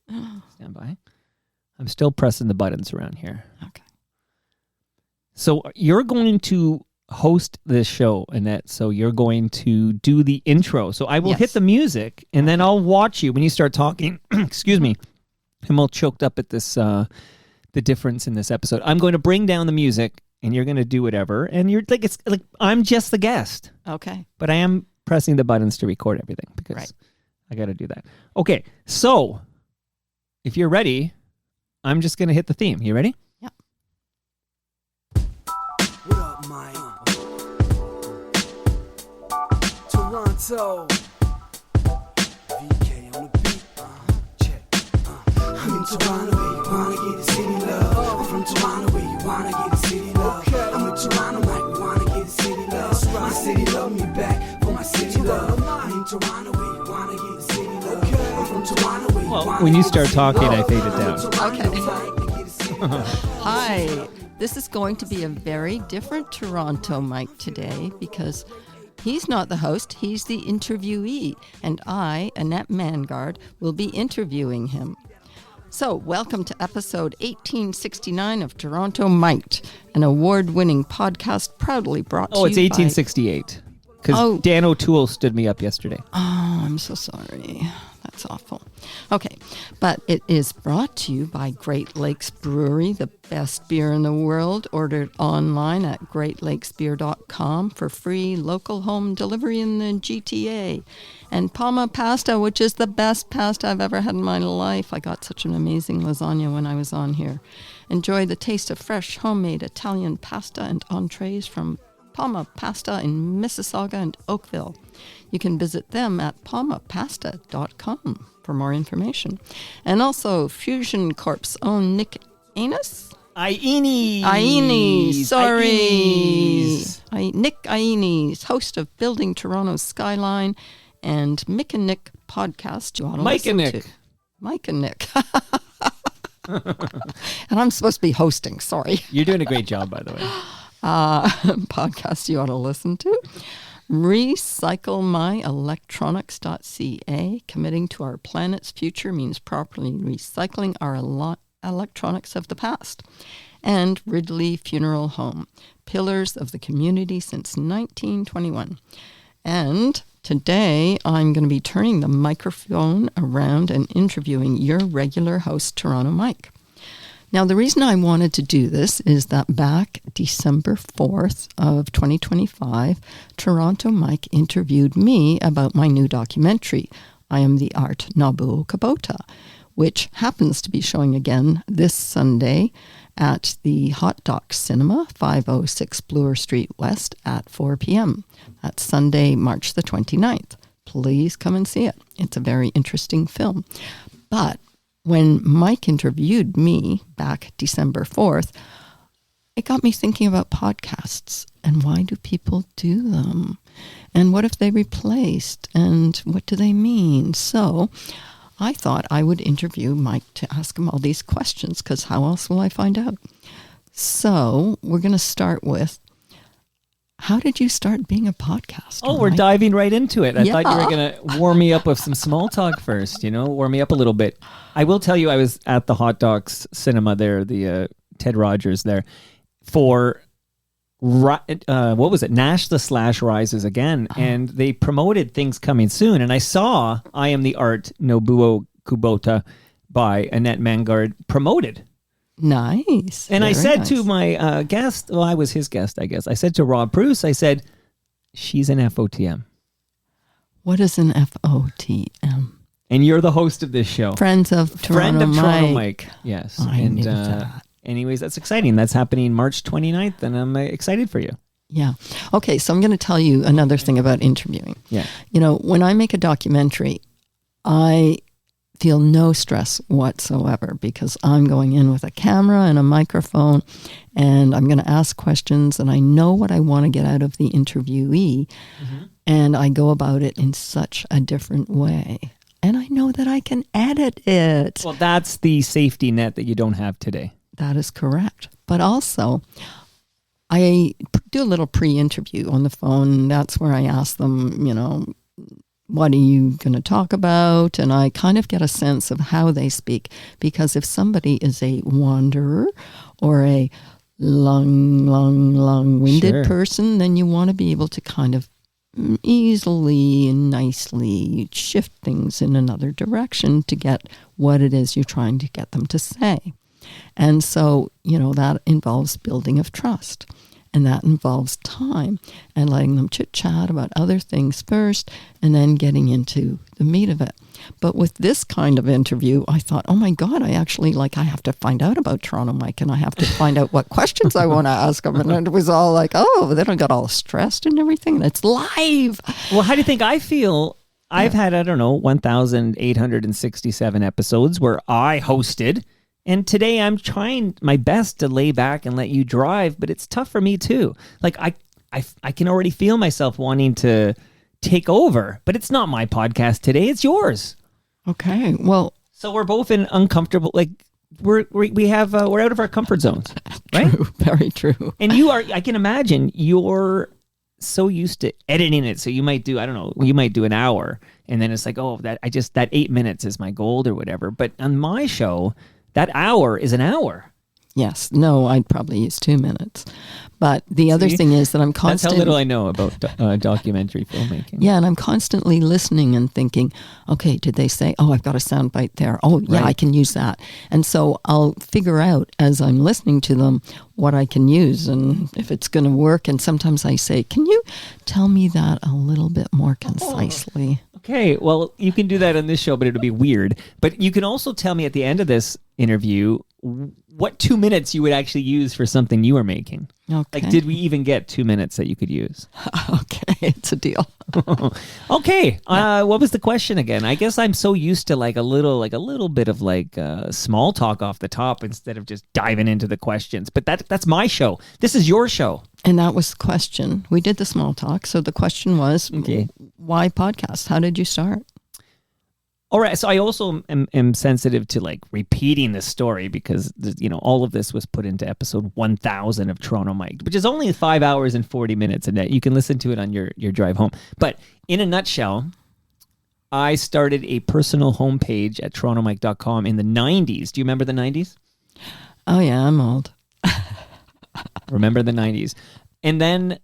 Stand by. I'm still pressing the buttons around here. Okay. So you're going to host this show, Annette. So you're going to do the intro. So I will hit the music, and then I'll watch you when you start talking. Excuse me. I'm all choked up at this, the difference in this episode. I'm going to bring down the music, and you're going to do whatever. And you're like, it's like I'm just the guest. Okay. But I am pressing the buttons to record everything because I got to do that. Okay. So if you're ready, I'm just going to hit the theme. You ready? Yeah. What up, Mike? Toronto. VK on the beat. Check. I'm in Toronto where you wanna get the city love. I'm from Toronto where you wanna get the city love. I'm in Toronto like we wanna get the city love. My city love me back for my city love. I'm in Toronto where you wanna get the city love. I'm from Toronto where you wanna Well, when you start talking, I fade it down. Okay. Hi. This is going to be a very different Toronto Mike today because he's not the host, he's the interviewee, and I, Annette Mangaard, will be interviewing him. So, welcome to episode 1869 of Toronto Mike, an award-winning podcast proudly brought to you by... Oh, it's 1868. Because Dan O'Toole stood me up yesterday. Oh, I'm so sorry. That's awful. Okay, but it is brought to you by Great Lakes Brewery, the best beer in the world. Ordered online at greatlakesbeer.com for free local home delivery in the GTA. And Palma Pasta, which is the best pasta I've ever had in my life. I got such an amazing lasagna when I was on here. Enjoy the taste of fresh, homemade Italian pasta and entrees from Palma Pasta in Mississauga and Oakville. You can visit them at palmapasta.com for more information. And also, Fusion Corp's own Nick Aines? Aines. Sorry. Aines. Nick Aines, host of Building Toronto's Skyline and Mick and Nick podcast. You ought to listen to. Mike and Nick. And I'm supposed to be hosting, sorry. You're doing a great job, by the way. Podcast you ought to listen to. RecycleMyElectronics.ca. Committing to our planet's future means properly recycling our electronics of the past. And Ridley Funeral Home. Pillars of the community since 1921. And today I'm going to be turning the microphone around and interviewing your regular host, Toronto Mike. Now, the reason I wanted to do this is that back December 4th of 2025, Toronto Mike interviewed me about my new documentary, I Am the Art Nabu Kubota, which happens to be showing again this Sunday at the Hot Docs Cinema, 506 Bloor Street West at 4 p.m. That's Sunday, March the 29th. Please come and see it. It's a very interesting film. But when Mike interviewed me back December 4th, it got me thinking about podcasts and why do people do them? And what if they replaced? And what do they mean? So I thought I would interview Mike to ask him all these questions because how else will I find out? So we're going to start with, how did you start being a podcaster? Oh, we're diving right into it. I thought you were going to warm me up with some small talk first, warm me up a little bit. I will tell you, I was at the Hot Docs Cinema there, the Ted Rogers there, for, what was it? Nash the Slash Rises Again. And they promoted things coming soon. And I saw I Am the Art Nobuo Kubota by Annette Mangaard promoted. Nice. And I said to my guest, well, I was his guest, I guess. I said to Rob Bruce, I said, she's an FOTM. What is an FOTM? And you're the host of this show. Friends of Toronto Mike. Yes. I knew that. Anyways, that's exciting. That's happening March 29th, and I'm excited for you. Yeah. Okay, so I'm going to tell you another thing about interviewing. Yeah. When I make a documentary, I feel no stress whatsoever because I'm going in with a camera and a microphone and I'm going to ask questions and I know what I want to get out of the interviewee and I go about it in such a different way. And I know that I can edit it. Well, that's the safety net that you don't have today. That is correct. But also, I do a little pre-interview on the phone. That's where I ask them, what are you going to talk about? And I kind of get a sense of how they speak, because if somebody is a wanderer or a long-winded Sure. person, then you want to be able to kind of easily and nicely shift things in another direction to get what it is you're trying to get them to say. And so, that involves building of trust. And that involves time and letting them chit-chat about other things first and then getting into the meat of it. But with this kind of interview, I thought, oh my God, I have to find out about Toronto Mike, and I have to find out what questions I want to ask them. And it was all like, oh, then I got all stressed and everything. And it's live. Well, how do you think I feel? I've had, 1,867 episodes where I hosted. And today I'm trying my best to lay back and let you drive, but it's tough for me too. Like I can already feel myself wanting to take over, but it's not my podcast today. It's yours. Okay. Well, so we're both in uncomfortable, like we're out of our comfort zones, right? True, very true. And I can imagine you're so used to editing it. So you might do, you might do an hour and then it's like, oh, that 8 minutes is my gold or whatever. But on my show, that hour is an hour. Yes. No, I'd probably use 2 minutes. But the other thing is that I'm That's how little I know about documentary filmmaking. Yeah, and I'm constantly listening and thinking, okay, did they say, oh, I've got a sound bite there. Oh, yeah, Right. I can use that. And so I'll figure out as I'm listening to them what I can use and if it's going to work. And sometimes I say, can you tell me that a little bit more concisely? Okay, well, you can do that on this show, but it'll be weird. But you can also tell me at the end of this interview what 2 minutes you would actually use for something you were making. Okay. Like, did we even get 2 minutes that you could use? Okay, it's a deal. Okay, what was the question again? I guess I'm so used to like a little bit of small talk off the top instead of just diving into the questions. But that's my show. This is your show. And that was the question. We did the small talk. So the question was, Okay. Why podcast? How did you start? All right, so I also am sensitive to like repeating the story because all of this was put into episode 1000 of Toronto Mike, which is only 5 hours and 40 minutes, and you can listen to it on your drive home. But in a nutshell, I started a personal homepage at torontomike.com in the 90s. Do you remember the 90s? Oh yeah, I'm old. Remember the 90s. And then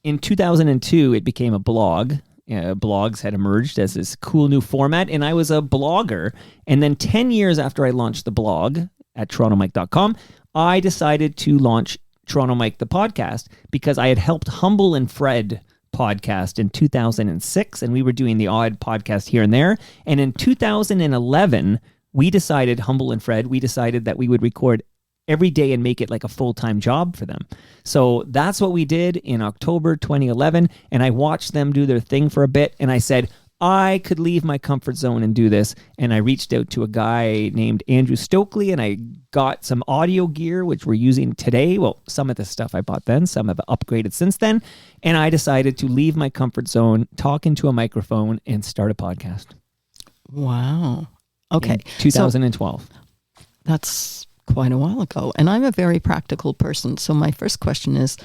in 2002, it became a blog. Blogs had emerged as this cool new format, and I was a blogger. And then 10 years after I launched the blog at torontomike.com, I decided to launch Toronto Mike the podcast because I had helped Humble and Fred podcast in 2006, and we were doing the odd podcast here and there. And in 2011, we decided that we would record every day and make it like a full-time job for them. So that's what we did in October 2011, and I watched them do their thing for a bit, and I said, I could leave my comfort zone and do this. And I reached out to a guy named Andrew Stokely, and I got some audio gear, which we're using today. Well, some of the stuff I bought then, some have upgraded since then. And I decided to leave my comfort zone, talk into a microphone, and start a podcast. Wow. Okay. In 2012. So that's quite a while ago. And I'm a very practical person. So my first question is,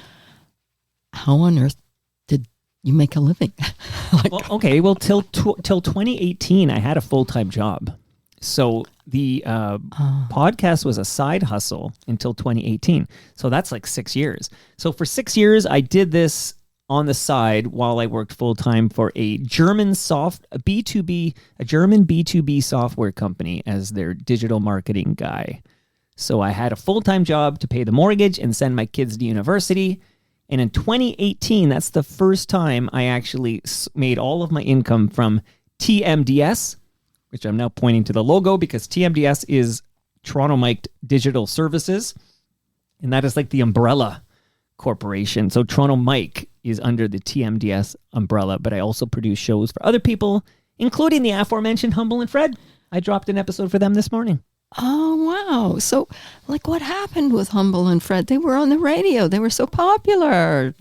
how on earth did you make a living? Till 2018, I had a full-time job. So the podcast was a side hustle until 2018. So that's like 6 years. So for 6 years, I did this on the side while I worked full-time for a German B2B software company as their digital marketing guy. So I had a full-time job to pay the mortgage and send my kids to university. And in 2018, that's the first time I actually made all of my income from TMDS, which I'm now pointing to the logo because TMDS is Toronto Mike Digital Services. And that is like the umbrella corporation. So Toronto Mike is under the TMDS umbrella, but I also produce shows for other people, including the aforementioned Humble and Fred. I dropped an episode for them this morning. Oh, wow. So, what happened with Humble and Fred? They were on the radio. They were so popular.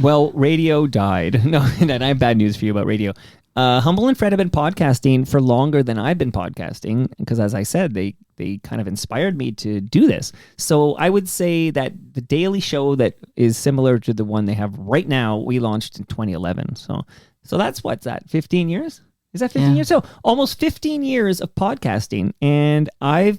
Well, radio died. No, and I have bad news for you about radio. Humble and Fred have been podcasting for longer than I've been podcasting because, as I said, they kind of inspired me to do this. So I would say that the daily show that is similar to the one they have right now, we launched in 2011. So So that's what's that, 15 years? Is that 15 years? So almost 15 years of podcasting. And I've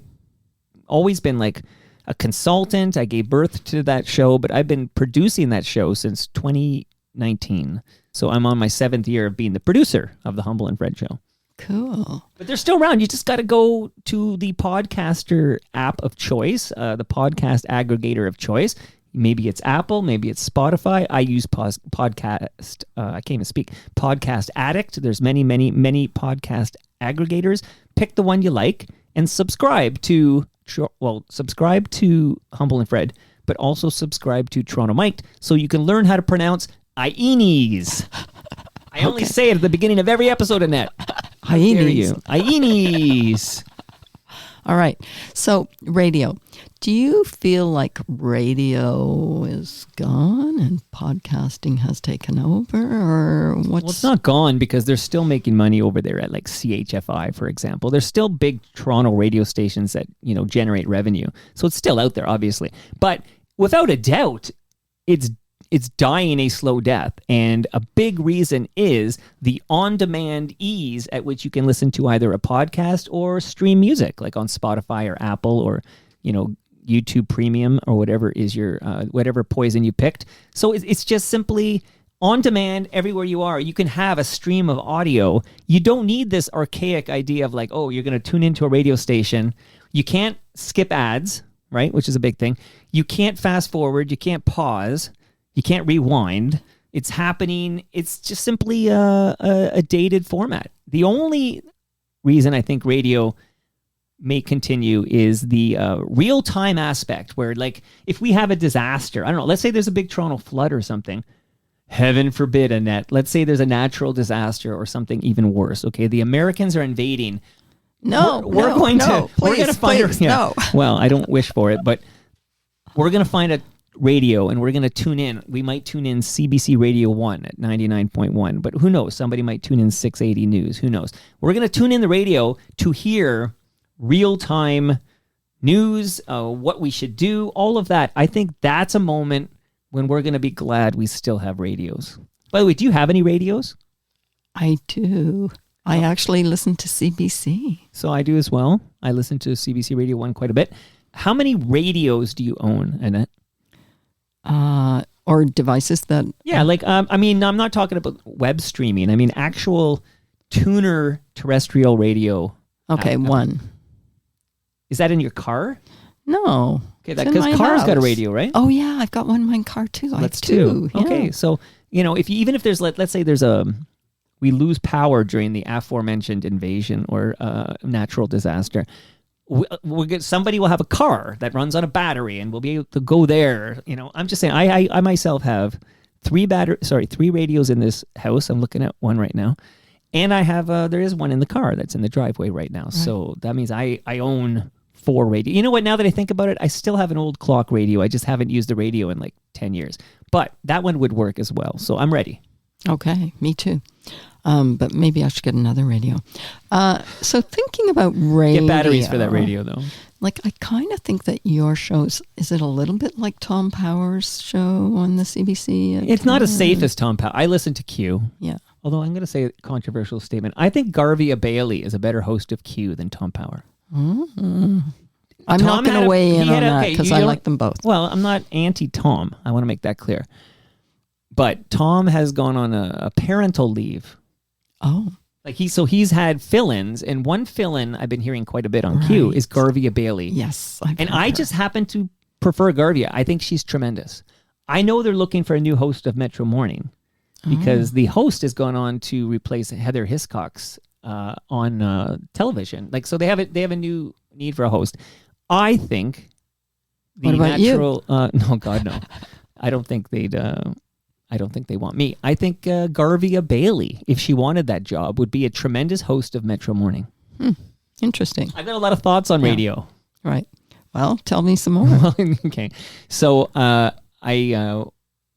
always been like a consultant. I gave birth to that show, but I've been producing that show since 2019. So I'm on my 7th year of being the producer of the Humble and Fred show. Cool. But they're still around. You just got to go to the podcaster app of choice, the podcast aggregator of choice. Maybe it's Apple, maybe it's Spotify. I use podcast. I can't even speak. Podcast Addict. There's many podcast aggregators. Pick the one you like and subscribe to Humble and Fred, but also subscribe to Toronto Mic'd so you can learn how to pronounce Ienes. I only say it at the beginning of every episode, Annette. How dare you? Ienes. All right. So, radio. Do you feel like radio is gone and podcasting has taken over, or what's... Well, it's not gone because they're still making money over there at like CHFI, for example. There's still big Toronto radio stations that, generate revenue. So it's still out there, obviously. But without a doubt, it's dying a slow death. And a big reason is the on-demand ease at which you can listen to either a podcast or stream music, like on Spotify or Apple or, YouTube Premium or whatever is your, whatever poison you picked. So it's just simply on demand everywhere you are. You can have a stream of audio. You don't need this archaic idea of like, oh, you're going to tune into a radio station. You can't skip ads, right? Which is a big thing. You can't fast forward. You can't pause. You can't rewind. It's happening. It's just simply a dated format. The only reason I think radio may continue is the real-time aspect where, like, if we have a disaster, I don't know, let's say there's a big Toronto flood or something. Heaven forbid, Annette. Let's say there's a natural disaster or something even worse. Okay, the Americans are invading. We're going to find no. Well, I don't wish for it, but we're going to find a radio and we're going to tune in. We might tune in CBC Radio 1 at 99.1, but who knows? Somebody might tune in 680 News. Who knows? We're going to tune in the radio to hear real-time news, what we should do, all of that. I think that's a moment when we're going to be glad we still have radios. By the way, do you have any radios? I do. I actually listen to CBC. So I do as well. I listen to CBC Radio 1 quite a bit. How many radios do you own, Annette? Or devices that... Yeah, like, I'm not talking about web streaming. I mean, actual tuner terrestrial radio. Okay, one. Is that in your car? No. Okay, because car's got a radio, right? Oh yeah, I've got one in my car too. That's two. Yeah. Okay, so if there's let's say there's we lose power during the aforementioned invasion or natural disaster, somebody will have a car that runs on a battery and we'll be able to go there. I'm just saying, I myself have three radios in this house. I'm looking at one right now. And I have, there is one in the car that's in the driveway right now. Right. So that means I own 4 radios. You know what? Now that I think about it, I still have an old clock radio. I just haven't used the radio in like 10 years. But that one would work as well. So I'm ready. Okay, me too. But maybe I should get another radio. So thinking about radio. Get batteries for that radio though. Like, I kind of think that your shows, is it a little bit like Tom Power's show on the CBC? It's not as safe as Tom Power. I listen to Q. Yeah. Although I'm going to say a controversial statement. I think Garvia Bailey is a better host of Q than Tom Power. Mm-hmm. I'm not going to weigh in on that because I like them both. Well, I'm not anti-Tom. I want to make that clear. But Tom has gone on a parental leave. Oh. He's had fill-ins, and one fill-in I've been hearing quite a bit on Q is Garvia Bailey. Yes. I just happen to prefer Garvia. I think she's tremendous. I know they're looking for a new host of Metro Morning. Because the host has gone on to replace Heather Hiscox on television. So they have a new need for a host. I think the what about natural no, God no. I don't think they want me. I think Garvia Bailey, if she wanted that job, would be a tremendous host of Metro Morning. Interesting. I've got a lot of thoughts on radio. Right. Well, tell me some more. Okay. So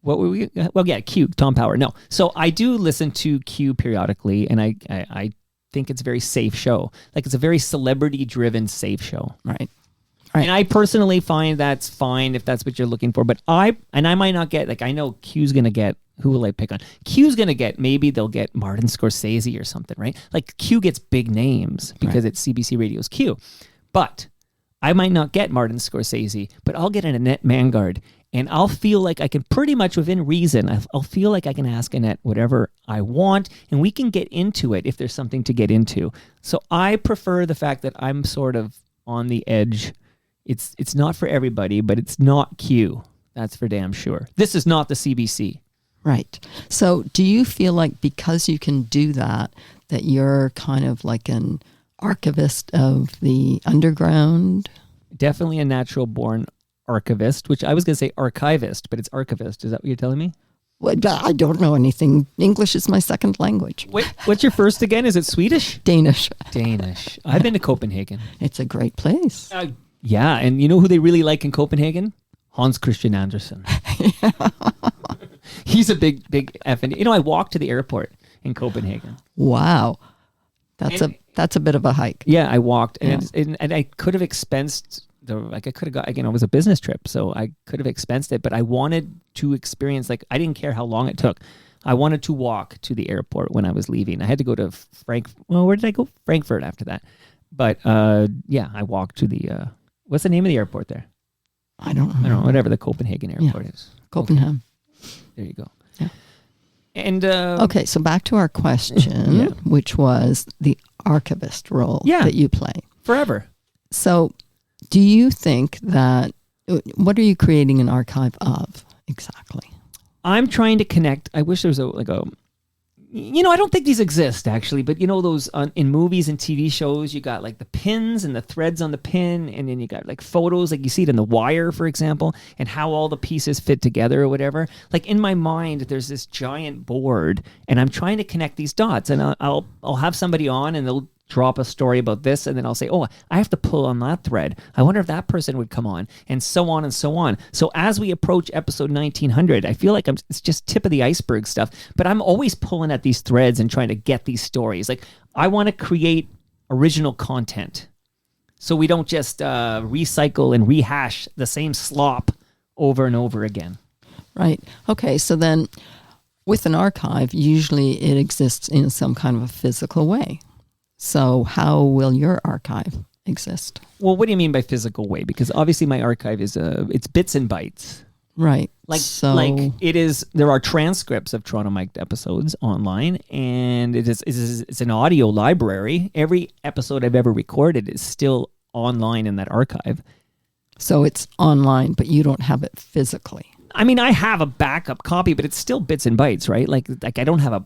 what were we? Well, yeah, Q, Tom Power. No, so I do listen to Q periodically, and I think it's a very safe show. Like, it's a very celebrity-driven, safe show. Right. And I personally find that's fine if that's what you're looking for. But I might not get, I know Q's going to get who will I pick on? Q's going to get, maybe they'll get Martin Scorsese or something, right? Like Q gets big names because it's CBC Radio's Q. But I might not get Martin Scorsese, but I'll get an Annette Mangaard. And I'll feel like I can pretty much within reason, I'll feel like I can ask Annette whatever I want, and we can get into it if there's something to get into. So I prefer the fact that I'm sort of on the edge. It's not for everybody, but it's not Q. That's for damn sure. This is not the CBC. Right. So do you feel like because you can do that, that you're kind of like an archivist of the underground? Definitely a natural born archivist, which I was going to say archivist, but it's archivist. Is that what you're telling me? Well, I don't know anything. English is my second language. Wait, what's your first again? Is it Swedish? Danish. Danish. I've been to Copenhagen. It's a great place. Yeah, and you know who they really like in Copenhagen? Hans Christian Andersen. He's a big effing. You know, I walked to the airport in Copenhagen. Wow. That's a bit of a hike. Yeah, I walked, and I could have expensed I could have got, again, it was a business trip, so I could have expensed it, but I wanted to experience, I didn't care how long it took. I wanted to walk to the airport when I was leaving. I had to go to where did I go? Frankfurt after that. But I walked to the, what's the name of the airport there? I don't know. Whatever the Copenhagen airport is. Copenhagen. Okay. There you go. Yeah. And okay, so back to our question, which was the archivist role that you play. Forever. So do you think that, what are you creating an archive of exactly? I'm trying to connect. I wish there was I don't think these exist actually, but those in movies and TV shows, you got like the pins and the threads on the pin, and then you got like photos, like you see it in The Wire, for example, and how all the pieces fit together or whatever. Like in my mind, there's this giant board, and I'm trying to connect these dots, and I'll have somebody on, and they'll drop a story about this, and then I'll say, oh, I have to pull on that thread. I wonder if that person would come on, and so on and so on. So as we approach episode 1900, I feel like it's just tip of the iceberg stuff, but I'm always pulling at these threads and trying to get these stories. Like, I want to create original content so we don't just recycle and rehash the same slop over and over again. Right. Okay, so then with an archive, usually it exists in some kind of a physical way. So how will your archive exist? Well, what do you mean by physical way? Because obviously my archive is it's bits and bytes. Right. Like it is. There are transcripts of Toronto Mic'd episodes online, and it's an audio library. Every episode I've ever recorded is still online in that archive. So it's online, but you don't have it physically. I mean, I have a backup copy, but it's still bits and bytes, right? Like I don't have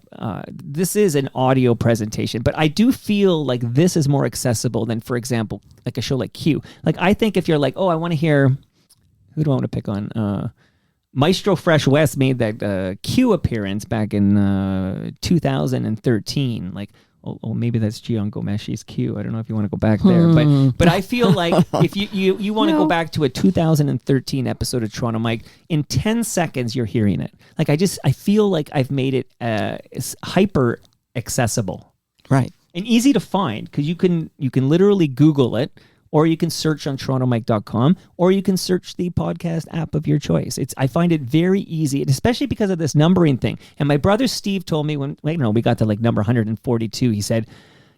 this is an audio presentation, but I do feel like this is more accessible than, for example, like a show like Q. Like, I think if you're like, oh, I want to hear, who do I want to pick on? Maestro Fresh West made that Q appearance back in 2013. Like, oh, maybe that's Gian Gomeshi's Q. I don't know if you want to go back there, but I feel like if you want to go back to a 2013 episode of Toronto Mike, in 10 seconds you're hearing it. Like, I feel like I've made it hyper accessible, right, and easy to find, because you can literally Google it, or you can search on TorontoMike.com, or you can search the podcast app of your choice. I find it very easy, and especially because of this numbering thing. And my brother Steve told me when we got to like number 142, he said,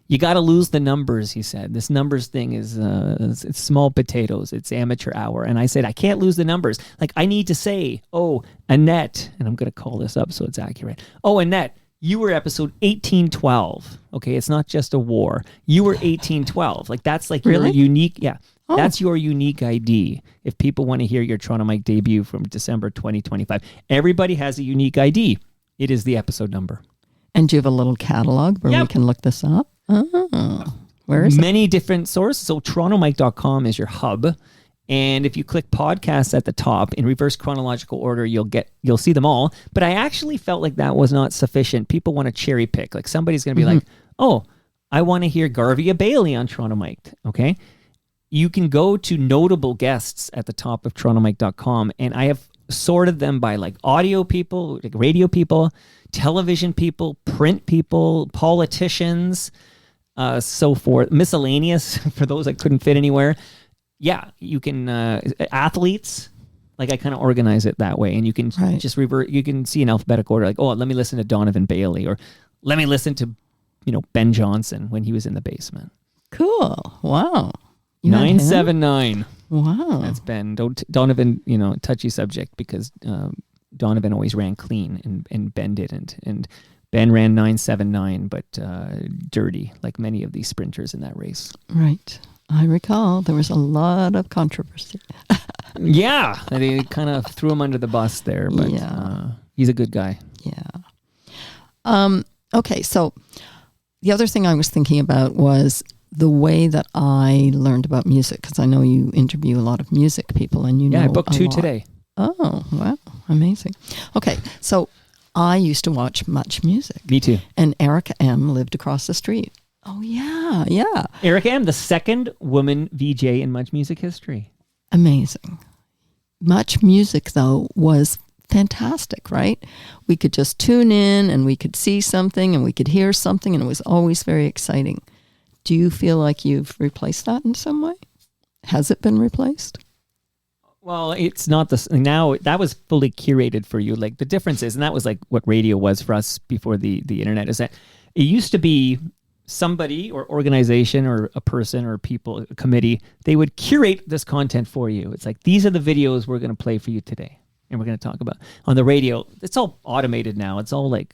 you got to lose the numbers, he said. This numbers thing is it's small potatoes. It's amateur hour. And I said, I can't lose the numbers. Like, I need to say, oh, Annette, and I'm going to call this up so it's accurate. Oh, Annette, you were episode 1812. Okay, it's not just a war. You were 1812. Like, that's like really? Your unique, that's your unique ID. If people want to hear your Toronto Mike debut from December 2025, everybody has a unique ID. It is the episode number. And do you have a little catalog where we can look this up? Oh, where is it? Many different sources. So TorontoMike.com is your hub. And if you click podcasts at the top in reverse chronological order, you'll see them all. But I actually felt like that was not sufficient. People want to cherry pick. Like, somebody's going to be like, oh, I want to hear Garvia Bailey on Toronto Mike. Okay. You can go to notable guests at the top of TorontoMike.com, and I have sorted them by like audio people, like radio people, television people, print people, politicians, so forth, miscellaneous for those that couldn't fit anywhere. Yeah, you can, athletes, Like I kind of organize it that way, and you can Right. just revert. You can see in alphabetical order, like, oh, let me listen to Donovan Bailey, or let me listen to, Ben Johnson when he was in the basement. Cool. Wow. You had him? 979. Wow. That's Ben. Donovan, touchy subject because Donovan always ran clean and Ben didn't. And Ben ran 979, but dirty, like many of these sprinters in that race. Right. I recall there was a lot of controversy. Yeah, they kind of threw him under the bus there, but he's a good guy. Yeah. Okay, so the other thing I was thinking about was the way that I learned about music, because I know you interview a lot of music people, and you know I booked 2 lot. today. Oh, wow. Amazing. Okay, so I used to watch Much Music. Me too. And Erica M. lived across the street. Oh, yeah. Erica M., the second woman VJ in Much Music history. Amazing. Much Music, though, was fantastic, right? We could just tune in and we could see something and we could hear something, and it was always very exciting. Do you feel like you've replaced that in some way? Has it been replaced? Well, it's not now that was fully curated for you. Like the difference is, and that was like what radio was for us before the internet, is that it used to be somebody or organization or a person or people, a committee, they would curate this content for you. It's like, these are the videos we're going to play for you today. And we're going to talk about on the radio. It's all automated now. It's all like,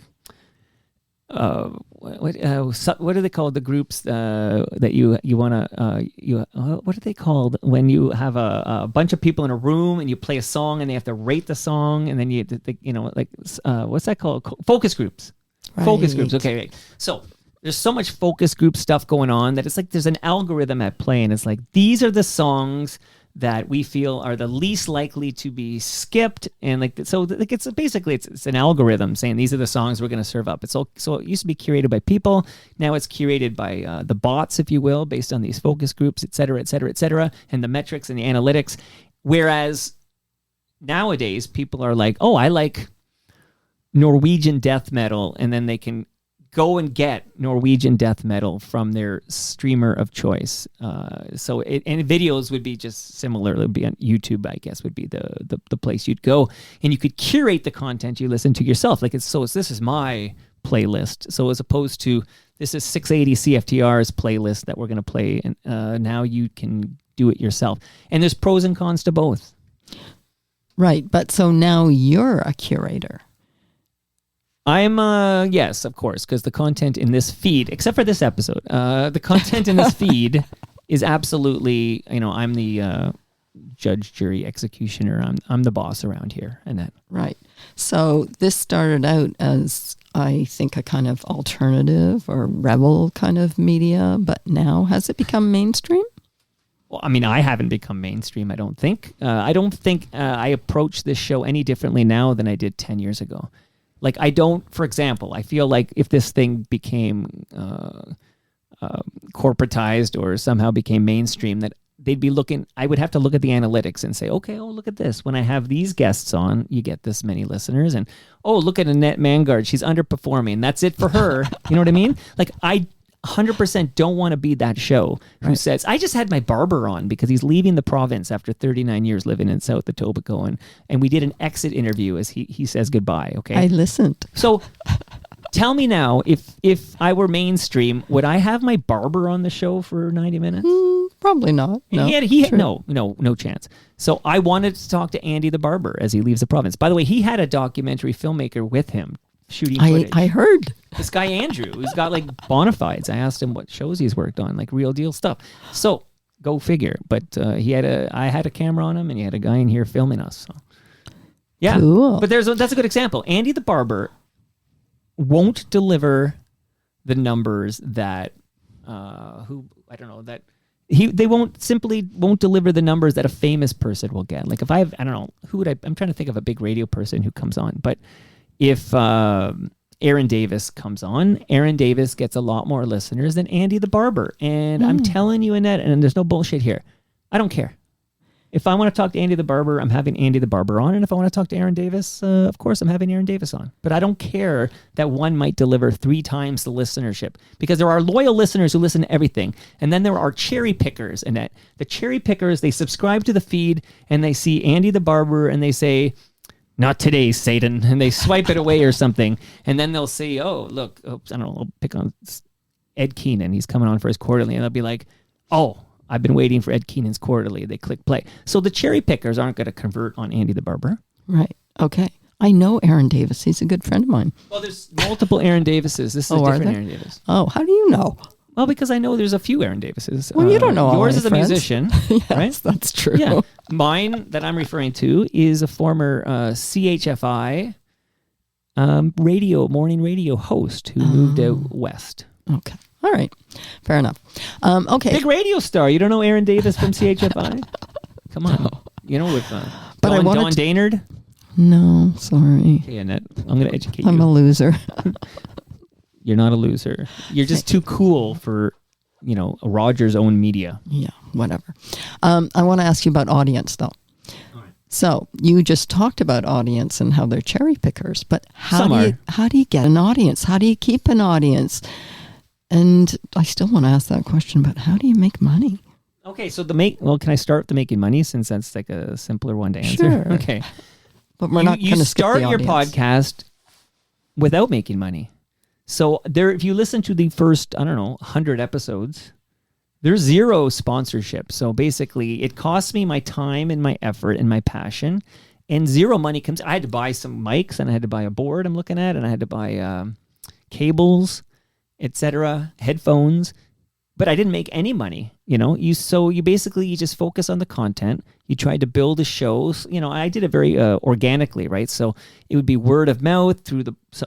what are they called? The groups that you want to what are they called when you have a bunch of people in a room and you play a song and they have to rate the song, and then what's that called? Focus groups. Right. Focus groups. Okay, right. So there's so much focus group stuff going on that it's like there's an algorithm at play, and it's like, these are the songs that we feel are the least likely to be skipped, and it's basically an algorithm saying these are the songs we're going to serve up. So it used to be curated by people. Now it's curated by the bots, if you will, based on these focus groups, et cetera, and the metrics and the analytics. Whereas nowadays people are like, oh, I like Norwegian death metal, and then they can go and get Norwegian death metal from their streamer of choice. And videos would be just similar. It would be on YouTube, I guess, would be the place you'd go, and you could curate the content you listen to yourself. Like this is my playlist. So as opposed to, this is 680 CFTR's playlist that we're going to play, and now you can do it yourself. And there's pros and cons to both. Right, but so now you're a curator. I'm, yes, of course, because the content in this feed, except for this episode, the content in this feed is absolutely, I'm the judge, jury, executioner. I'm the boss around here, Annette. Right. So this started out as, I think, a kind of alternative or rebel kind of media, but now has it become mainstream? Well, I mean, I haven't become mainstream, I don't think. I don't think I approach this show any differently now than I did 10 years ago. Like, for example, I feel like if this thing became corporatized or somehow became mainstream, that I would have to look at the analytics and say, okay, look at this. When I have these guests on, you get this many listeners. And, look at Annette Mangaard. She's underperforming. That's it for her. You know what I mean? Like, I 100% don't want to be that show who says, I just had my barber on because he's leaving the province after 39 years living in South Etobicoke, and we did an exit interview as he says goodbye. Okay. I listened. So tell me now, if I were mainstream, would I have my barber on the show for 90 minutes? Probably not. No, no chance. So I wanted to talk to Andy the barber as he leaves the province. By the way, he had a documentary filmmaker with him shooting footage. I heard. This guy Andrew, who's got like bona fides. I asked him what shows he's worked on, like real deal stuff. So go figure. But I had a camera on him, and he had a guy in here filming us. So yeah, cool. But that's a good example. Andy the barber won't deliver the numbers that they won't deliver the numbers that a famous person will get. Like if I'm trying to think of a big radio person who comes on, but if Aaron Davis comes on, Aaron Davis gets a lot more listeners than Andy the barber. And I'm telling you, Annette, and there's no bullshit here, I don't care. If I want to talk to Andy the Barber, I'm having Andy the Barber on. And if I want to talk to Aaron Davis, of course, I'm having Aaron Davis on. But I don't care that one might deliver 3 times the listenership, because there are loyal listeners who listen to everything. And then there are cherry pickers. And the cherry pickers, they subscribe to the feed and they see Andy the Barber and they say, "Not today, Satan," and they swipe it away or something. And then they'll say, "Oh, look, I don't know, I'll pick on Ed Keenan. He's coming on for his quarterly." And they'll be like, "Oh, I've been waiting for Ed Keenan's quarterly." They click play. So the cherry pickers aren't going to convert on Andy the Barber. Right. Okay. I know Aaron Davis. He's a good friend of mine. Well, there's multiple Aaron Davises. This is a different Aaron Davis. Oh, how do you know? Well, because I know there's a few Aaron Davises. Well, you don't know all yours my is a friends. musician, Yes, right? that's true. Yeah. Mine that I'm referring to is a former CHFI morning radio host who moved out west. Okay. All right. Fair enough. Okay. Big radio star. You don't know Aaron Davis from CHFI? Come on. You know, with Don Daynard? No, sorry. Okay, Annette, I'm going to educate I'm you. a loser. You're not a loser. You're just too cool for, Rogers' own media. Yeah, whatever. I want to ask you about audience, though. So you just talked about audience and how they're cherry pickers, but how do you get an audience? How do you keep an audience? And I still want to ask that question, but how do you make money? Okay, so can I start the making money, since that's like a simpler one to answer? Sure. Okay. But we're not going to start your podcast without making money. So if you listen to the first, 100 episodes, there's 0 sponsorship. So basically, it costs me my time and my effort and my passion, and 0 money comes. I had to buy some mics, and I had to buy a board I'm looking at, and I had to buy cables, etc., headphones, but I didn't make any money. You basically just focus on the content. You tried to build a show. I did it very organically, right? So it would be word of mouth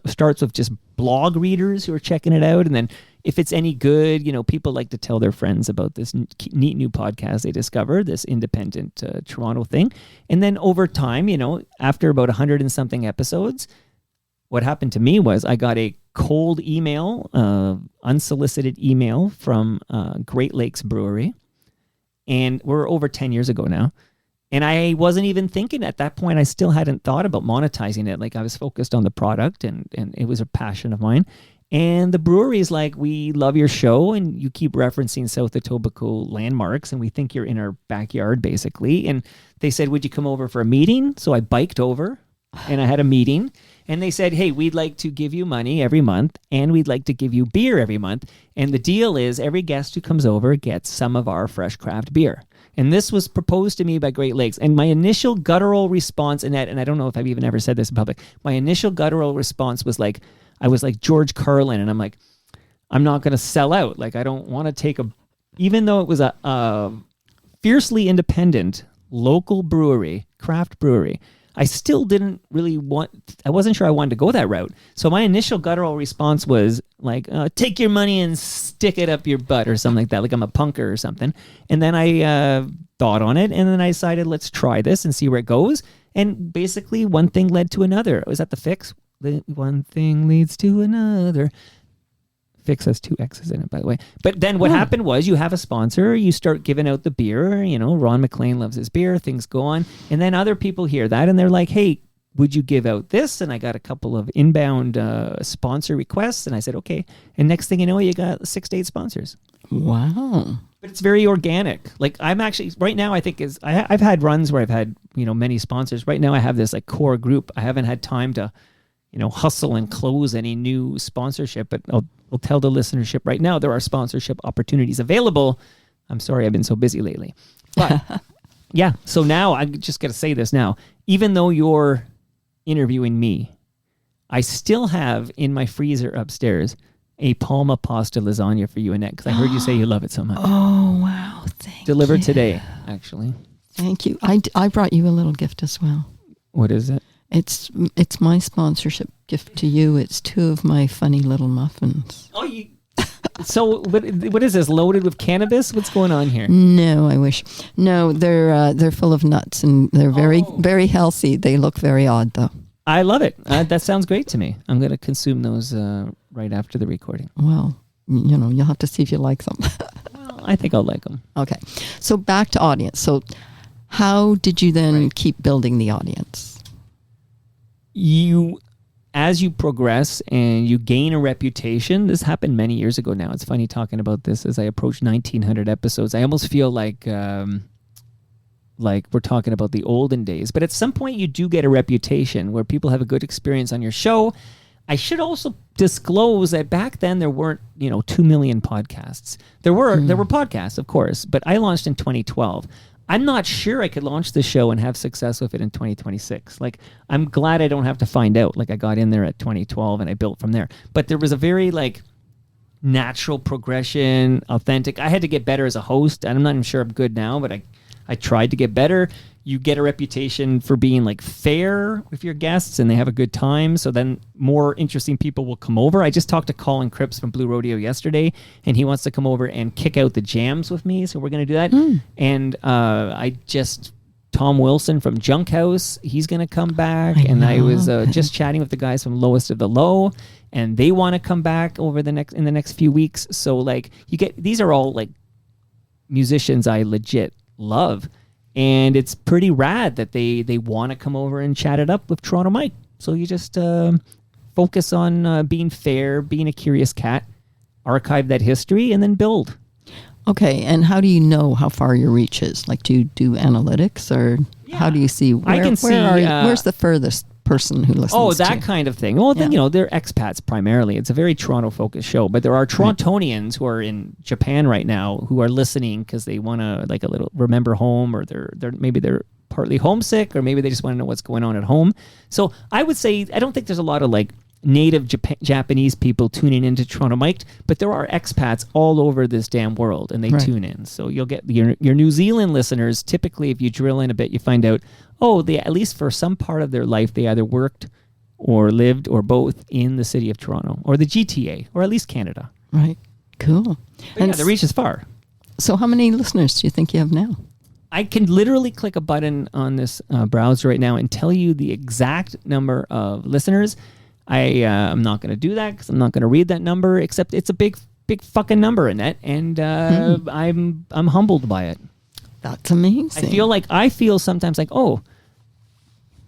starts with just blog readers who are checking it out, and then if it's any good, people like to tell their friends about this neat new podcast they discovered, this independent Toronto thing, and then over time, after about 100 and something episodes, what happened to me was I got a cold email, unsolicited email from Great Lakes Brewery, and we're over 10 years ago now. And I wasn't even thinking at that point. I still hadn't thought about monetizing it. Like, I was focused on the product, and it was a passion of mine. And the brewery is like, "We love your show, and you keep referencing South Etobicoke landmarks, and we think you're in our backyard, basically." And they said, "Would you come over for a meeting?" So I biked over, and I had a meeting. And they said, "Hey, we'd like to give you money every month, and we'd like to give you beer every month. And the deal is every guest who comes over gets some of our fresh craft beer." And this was proposed to me by Great Lakes. And my initial guttural response, and I don't know if I've even ever said this in public, my initial guttural response was like, I was like George Carlin, and I'm like, I'm not going to sell out. Like, I don't want to take even though it was a fiercely independent local brewery, craft brewery, I still didn't really I wasn't sure I wanted to go that route. So my initial guttural response was like, "Take your money and stick it up your butt," or something like that, like I'm a punker or something. And then I thought on it, and then I decided, let's try this and see where it goes. And basically one thing led to another. Was that the Fix? One thing leads to another. Fix has 2 X's in it, by the way. But then what happened was, you have a sponsor, you start giving out the beer, Ron McLean loves his beer, things go on. And then other people hear that, and they're like, "Hey, would you give out this?" And I got a couple of inbound sponsor requests, and I said, okay. And next thing you know, you got 6 to 8 sponsors. Wow. But it's very organic. Like, I'm actually, right now, I think I've had runs where I've had, many sponsors. Right now I have this like core group. I haven't had time to, hustle and close any new sponsorship, but I'll tell the listenership right now, there are sponsorship opportunities available. I'm sorry I've been so busy lately. But yeah, so now I just got to say this now. Even though you're interviewing me, I still have in my freezer upstairs a Palma pasta lasagna for you, Annette, because I heard you say you love it so much. Oh, wow. Thank you. Delivered today, actually. Thank you. I brought you a little gift as well. What is it? It's my sponsorship gift to you. It's 2 of my funny little muffins. Oh, so what is this? Loaded with cannabis? What's going on here? No, I wish. No, they're full of nuts, and they're very healthy. They look very odd, though. I love it. That sounds great to me. I'm going to consume those right after the recording. Well, you'll have to see if you like them. Well, I think I'll like them. Okay. So back to audience. So How did you then keep building the audience? As you progress and you gain a reputation, this happened many years ago now. It's funny talking about this as I approach 1,900 episodes. I almost feel like we're talking about the olden days. But at some point, you do get a reputation where people have a good experience on your show. I should also disclose that back then there weren't, 2 million podcasts. There were podcasts, of course, but I launched in 2012. I'm not sure I could launch the show and have success with it in 2026. Like, I'm glad I don't have to find out. Like, I got in there at 2012 and I built from there. But there was a very, natural progression, authentic. I had to get better as a host. And I'm not even sure I'm good now, but I tried to get better. You get a reputation for being fair with your guests and they have a good time. So then more interesting people will come over. I just talked to Colin Cripps from Blue Rodeo yesterday and he wants to come over and kick out the jams with me. So we're going to do that. And Tom Wilson from Junk House, he's going to come back. I was just chatting with the guys from Lowest of the Low and they want to come back in the next few weeks. So these are all musicians I legit love. And it's pretty rad that they want to come over and chat it up with Toronto Mike. So you just focus on being fair, being a curious cat, archive that history, and then build. Okay, and how do you know how far your reach is? Do you do analytics, or how do you see? Where's the furthest person who listens to? Oh, that kind of thing. Well, then, they're expats primarily. It's a very Toronto-focused show. But there are Torontonians who are in Japan right now who are listening because they want to, a little remember home, or maybe they're partly homesick, or maybe they just want to know what's going on at home. So I would say, I don't think there's a lot of, native Japanese people tuning into Toronto Mike, but there are expats all over this damn world, and they tune in. So you'll get your New Zealand listeners. Typically, if you drill in a bit, you find out, they at least for some part of their life, they either worked or lived or both in the city of Toronto or the GTA or at least Canada. Right. Cool. And the reach is far. So how many listeners do you think you have now? I can literally click a button on this browser right now and tell you the exact number of listeners. I'm not going to do that because I'm not going to read that number, except it's a big fucking number, Annette, and I'm humbled by it. That's amazing. I feel sometimes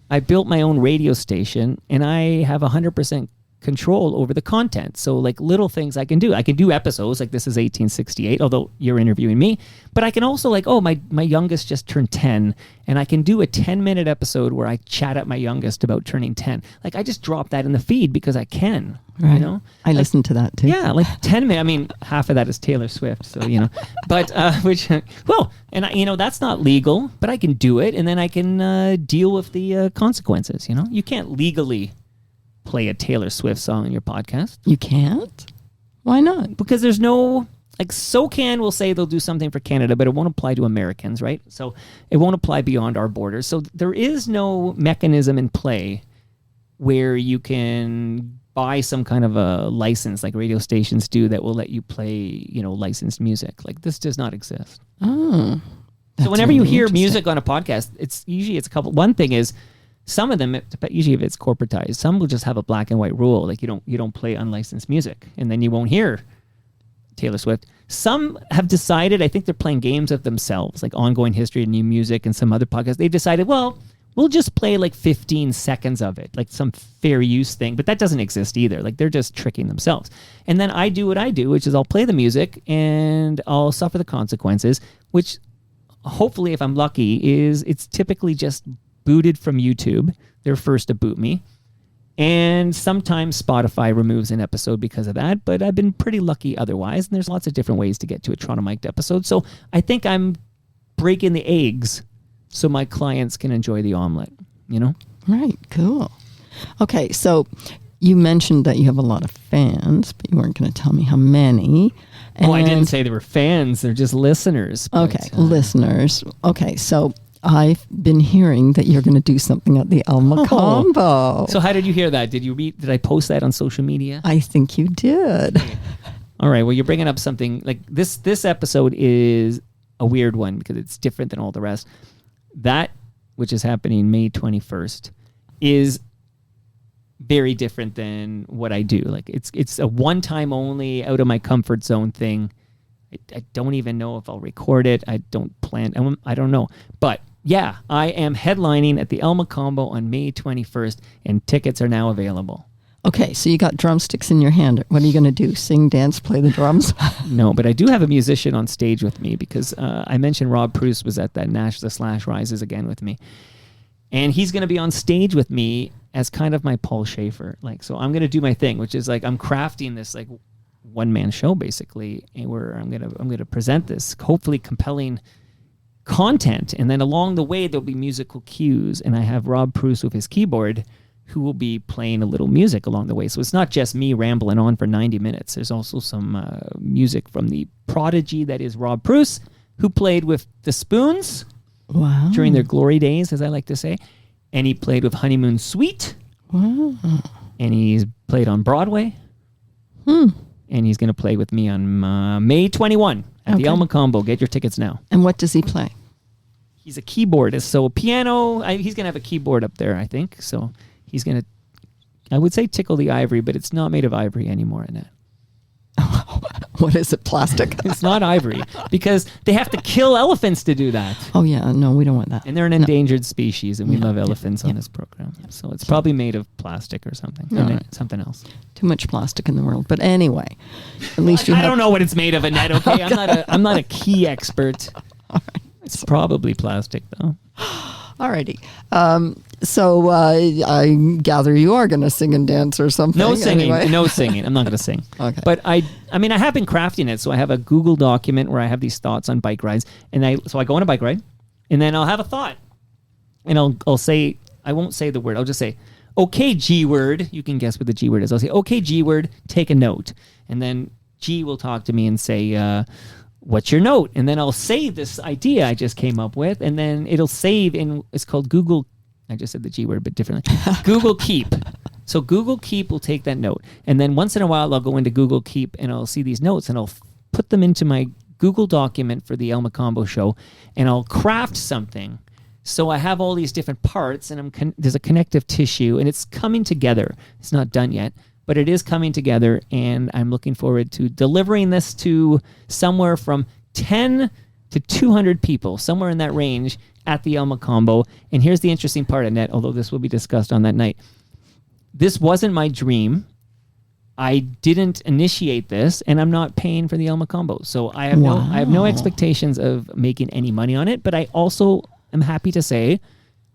I built my own radio station and I have 100% control over the content. So little things I can do. I can do episodes this is 1868, although you're interviewing me. But I can also my youngest just turned 10 and I can do a 10-minute episode where I chat at my youngest about turning 10. I just drop that in the feed because I can. Right. I listen to that too. Yeah, 10 minutes. I mean, half of that is Taylor Swift. So, but that's not legal, but I can do it. And then I can deal with the consequences. You can't legally play a Taylor Swift song in your podcast. You can't? Why not? Because there's no, SOCAN will say they'll do something for Canada, but it won't apply to Americans, right? So it won't apply beyond our borders. So there is no mechanism in play where you can buy some kind of a license like radio stations do that will let you play, licensed music. This does not exist. Oh. So whenever you hear music on a podcast, it's a couple. One thing is, some of them, usually if it's corporatized, some will just have a black and white rule, you don't play unlicensed music, and then you won't hear Taylor Swift. Some have decided, I think they're playing games of themselves, Ongoing History of New Music and some other podcasts. They've decided, well, we'll just play 15 seconds of it, some fair use thing, but that doesn't exist either. They're just tricking themselves. And then I do what I do, which is I'll play the music and I'll suffer the consequences, which hopefully, if I'm lucky, it's typically just booted from YouTube. They're first to boot me. And sometimes Spotify removes an episode because of that, but I've been pretty lucky otherwise. And there's lots of different ways to get to a Toronto Mic'd episode. So I think I'm breaking the eggs so my clients can enjoy the omelet, Right, cool. Okay, so you mentioned that you have a lot of fans, but you weren't going to tell me how many. Oh, I didn't say they were fans. They're just listeners. Okay, listeners. Okay, so I've been hearing that you're going to do something at the Alma Combo. So how did you hear that? Did I post that on social media? I think you did. All right. Well, you're bringing up something this episode is a weird one because it's different than all the rest. That, which is happening May 21st, is very different than what I do. It's a one-time only, out of my comfort zone thing. I don't even know if I'll record it. I don't plan. I don't know. But Yeah, I am headlining at the El Macombo on May 21st, and tickets are now available. Okay, so you got drumsticks in your hand. What are you going to do? Sing, dance, play the drums? No, but I do have a musician on stage with me because I mentioned Rob Bruce was at that Nash the Slash Rises again with me. And he's going to be on stage with me as kind of my Paul Schaefer. Like, so I'm going to do my thing, which is like I'm crafting this like one-man show basically, and where I'm going to present this hopefully compelling content, and then along the way there'll be musical cues, and I have Rob Bruce with his keyboard who will be playing a little music along the way. So it's not just me rambling on for 90 minutes. There's also some music from the prodigy that is Rob Bruce, who played with the Spoons during their glory days, as I like to say. And he played with Honeymoon Suite. Wow. And he's played on Broadway. And he's going to play with me on May 21 at the El Macombo. Get your tickets now. And what does he play? He's a keyboardist. So piano, he's going to have a keyboard up there, I think. So he's going to, I would say tickle the ivory, but it's not made of ivory anymore, Annette. What is it, plastic? It's not ivory because they have to kill elephants to do that. Oh, yeah. No, we don't want that. And they're an endangered species, and we love elephants on this program. So it's probably made of plastic or something. Something else. Too much plastic in the world. But anyway, at least I don't know what it's made of, Annette, okay? I'm not a key expert. All right. It's probably plastic, though. Alrighty. So I gather you are going to sing and dance or something. No singing. Anyway. No singing. I'm not going to sing. Okay. But I mean, I have been crafting it. So I have a Google document where I have these thoughts on bike rides. So I go on a bike ride, and then I'll have a thought. And I'll say, I won't say the word. I'll just say, okay, G word. You can guess what the G word is. I'll say, okay, G word, take a note. And then G will talk to me and say, what's your note? And then I'll save this idea I just came up with, and then it'll save in, it's called Google. I just said the G word a bit differently. Google Keep. So Google Keep will take that note. And then once in a while, I'll go into Google Keep and I'll see these notes and I'll put them into my Google document for the El Macombo show, and I'll craft something. So I have all these different parts, and there's a connective tissue, and it's coming together. It's not done yet, but it is coming together, and I'm looking forward to delivering this to somewhere from 10 to 200 people, somewhere in that range at the El Macombo. And here's the interesting part, Annette, although this will be discussed on that night. This wasn't my dream. I didn't initiate this, and I'm not paying for the El Macombo. So I have no expectations of making any money on it, but I also am happy to say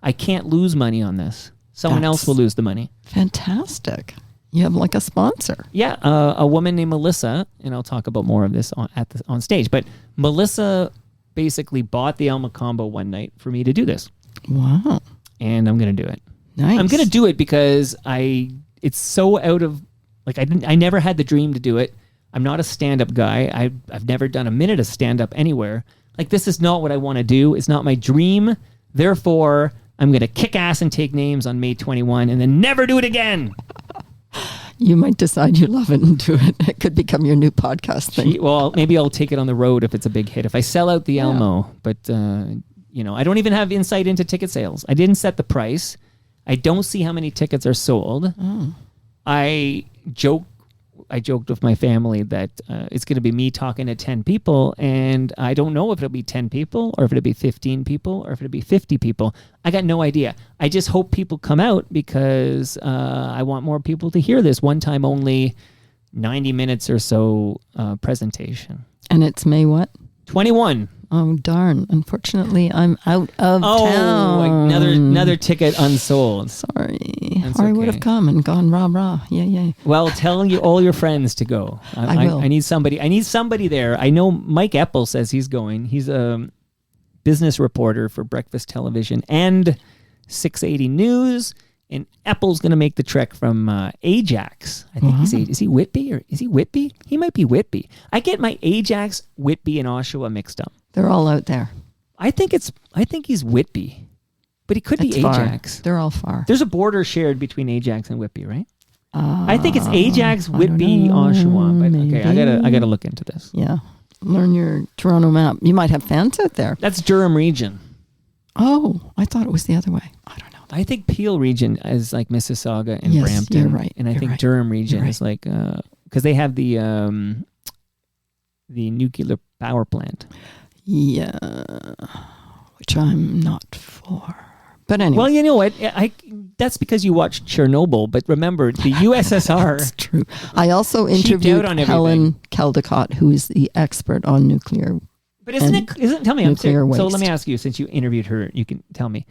I can't lose money on this. Someone else will lose the money. Fantastic. You have like a sponsor. Yeah, a woman named Melissa, and I'll talk about more of this on stage. But Melissa basically bought the El Macombo one night for me to do this. Wow. And I'm going to do it. Nice. I'm going to do it because it's so out of, like, I never had the dream to do it. I'm not a stand-up guy. I've never done a minute of stand-up anywhere. Like, this is not what I want to do. It's not my dream. Therefore, I'm going to kick ass and take names on May 21 and then never do it again. You might decide you love it and do it. It could become your new podcast thing. Well, maybe I'll take it on the road if it's a big hit. If I sell out the Elmo, but I don't even have insight into ticket sales. I didn't set the price. I don't see how many tickets are sold. Oh. I joked with my family that it's going to be me talking to 10 people, and I don't know if it'll be 10 people or if it'll be 15 people or if it'll be 50 people. I got no idea. I just hope people come out because I want more people to hear this one time only 90 minutes or so presentation. And it's May what? 21. Oh, darn. Unfortunately, I'm out of town. Another ticket unsold. Sorry. That's or I would have come and gone rah. Yeah. Well, tell all your friends to go. I will. I need somebody there. I know Mike Eppel says he's going. He's a business reporter for Breakfast Television and 680 News. And Eppel's going to make the trek from Ajax. I think is he Whitby or is he Whitby? He might be Whitby. I get my Ajax, Whitby, and Oshawa mixed up. They're all out there. I think he's Whitby, but he could be Ajax. Far. They're all far. There's a border shared between Ajax and Whitby, right? I think it's Ajax, Whitby, Oshawa. But maybe. Okay, I gotta look into this. Yeah, learn your Toronto map. You might have fans out there. That's Durham region. Oh, I thought it was the other way. I don't know. I think Peel region is like Mississauga and Brampton. You're right. And I think Durham region is like because they have the nuclear power plant. Yeah. which I'm not for. But anyway. Well, you know what? That's because you watched Chernobyl. But remember, the USSR. That's true. I also cheaped interviewed out on Helen Caldicott, who is the expert on nuclear. But tell me, nuclear waste. So let me ask you, since you interviewed her, you can tell me,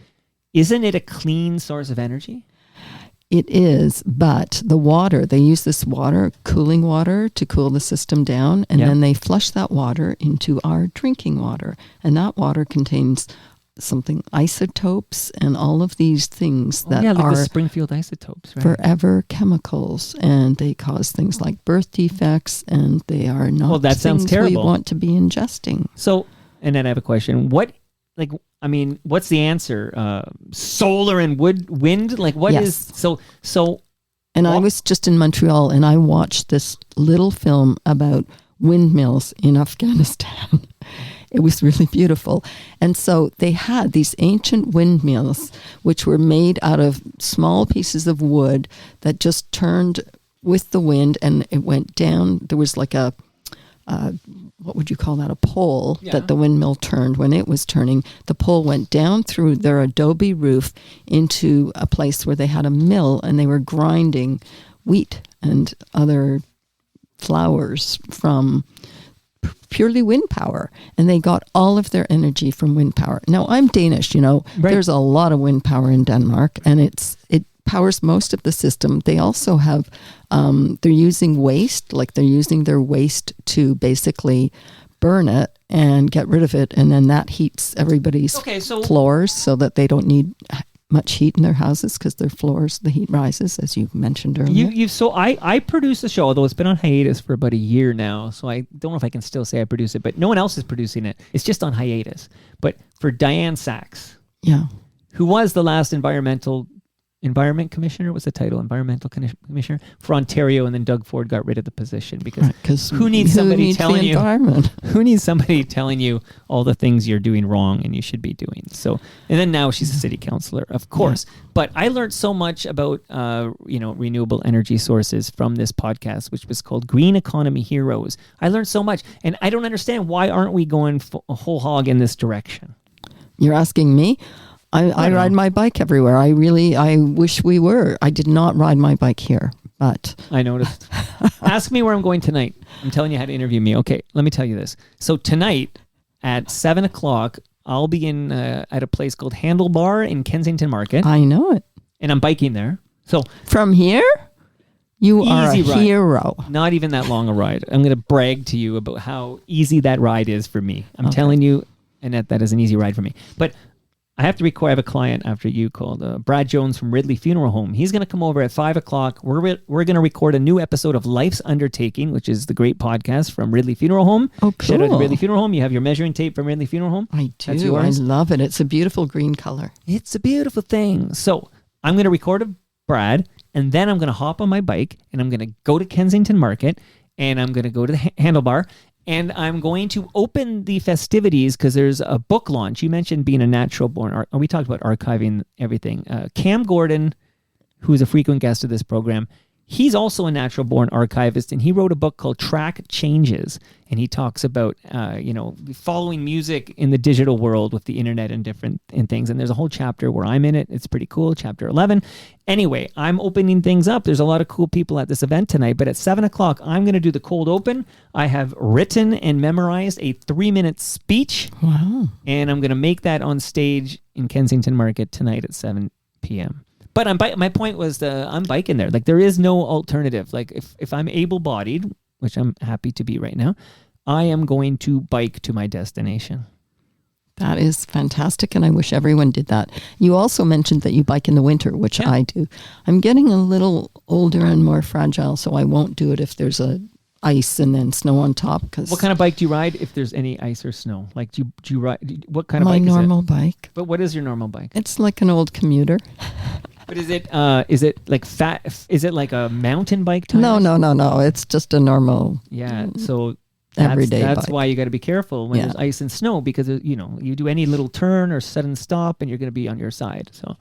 isn't it a clean source of energy? It is, but the water, they use this water, cooling water, to cool the system down, and then they flush that water into our drinking water. And that water contains isotopes and all of these things that like are the Springfield isotopes, right? forever chemicals, and they cause things like birth defects, and they are not that sounds things terrible. we want to be ingesting. So, and then I have a question. What's the answer? Solar and wind? Like what is so? And I was just in Montreal, and I watched this little film about windmills in Afghanistan. It was really beautiful. And so they had these ancient windmills, which were made out of small pieces of wood that just turned with the wind, and it went down. There was like a what would you call that? A pole that the windmill turned. When it was turning, the pole went down through their adobe roof into a place where they had a mill, and they were grinding wheat and other flours from purely wind power, and they got all of their energy from wind power. Now, I'm Danish, there's a lot of wind power in Denmark, and it powers most of the system. They also have, they're using waste, like they're using their waste to basically burn it and get rid of it, and then that heats everybody's floors so that they don't need much heat in their houses because their floors, the heat rises, as you mentioned earlier. I produce a show, although it's been on hiatus for about a year now, so I don't know if I can still say I produce it, but no one else is producing it. It's just on hiatus. But for Diane Sachs, who was the last Environment Commissioner, was the title, Environmental Commissioner for Ontario, and then Doug Ford got rid of the position because who needs somebody telling you all the things you're doing wrong and you should be doing? So, and then now she's a city councillor, of course. Yeah. But I learned so much about renewable energy sources from this podcast, which was called Green Economy Heroes. I learned so much, and I don't understand why aren't we going a whole hog in this direction? You're asking me? I ride my bike everywhere. I wish we were. I did not ride my bike here, but... I noticed. Ask me where I'm going tonight. I'm telling you how to interview me. Okay, let me tell you this. So tonight at 7 o'clock, I'll be at a place called Handlebar in Kensington Market. I know it. And I'm biking there. So from here, you are a hero. Not even that long a ride. I'm going to brag to you about how easy that ride is for me. I'm telling you, Annette, that is an easy ride for me. But I have a client after you called Brad Jones from Ridley Funeral Home. He's going to come over at 5 o'clock. We're going to record a new episode of Life's Undertaking, which is the great podcast from Ridley Funeral Home. Oh, cool. Shout out to Ridley Funeral Home. You have your measuring tape from Ridley Funeral Home. I do. That's yours. I love it. It's a beautiful green color. It's a beautiful thing. So I'm going to record a Brad, and then I'm going to hop on my bike, and I'm going to go to Kensington Market, and I'm going to go to the Handlebar, and I'm going to open the festivities because there's a book launch. You mentioned being a natural born. We talked about archiving everything. Cam Gordon, who's a frequent guest of this program, he's also a natural born archivist, and he wrote a book called Track Changes, and he talks about following music in the digital world with the internet and different things. And there's a whole chapter where I'm in it. It's pretty cool. Chapter 11. Anyway, I'm opening things up. There's a lot of cool people at this event tonight, but at 7 o'clock, I'm going to do the cold open. I have written and memorized a 3-minute speech. Wow. And I'm going to make that on stage in Kensington Market tonight at 7 p.m. But my point was I'm biking there. Like, there is no alternative. Like, if I'm able-bodied, which I'm happy to be right now, I am going to bike to my destination. That is fantastic, and I wish everyone did that. You also mentioned that you bike in the winter, which I do. I'm getting a little older and more fragile, so I won't do it if there's ice and then snow on top. Cause what kind of bike do you ride if there's any ice or snow? Like, do you ride? What kind of bike is it? My normal bike. But what is your normal bike? It's like an old commuter. But is it like fat? Is it like a mountain bike type? No. It's just a normal. Yeah. So everyday bike. That's why you got to be careful when there's ice and snow, because you do any little turn or sudden stop and you're going to be on your side. So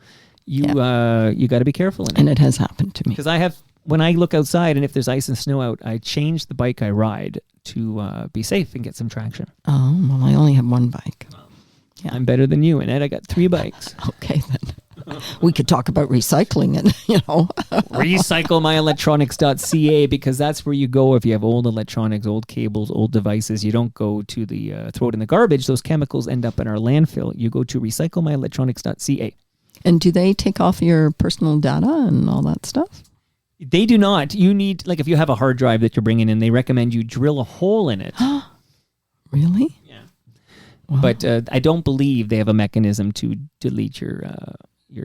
you got to be careful. And it has happened to me because when I look outside and if there's ice and snow out, I change the bike I ride to be safe and get some traction. Oh, well, I only have one bike. Yeah. I'm better than you, Annette. I got 3 bikes. Okay, then. We could talk about recycling and, Recyclemyelectronics.ca, because that's where you go if you have old electronics, old cables, old devices. You don't go to the throw it in the garbage. Those chemicals end up in our landfill. You go to recyclemyelectronics.ca. And do they take off your personal data and all that stuff? They do not. You need, like, if you have a hard drive that you're bringing in, they recommend you drill a hole in it. Really? Yeah. Wow. But I don't believe they have a mechanism to delete your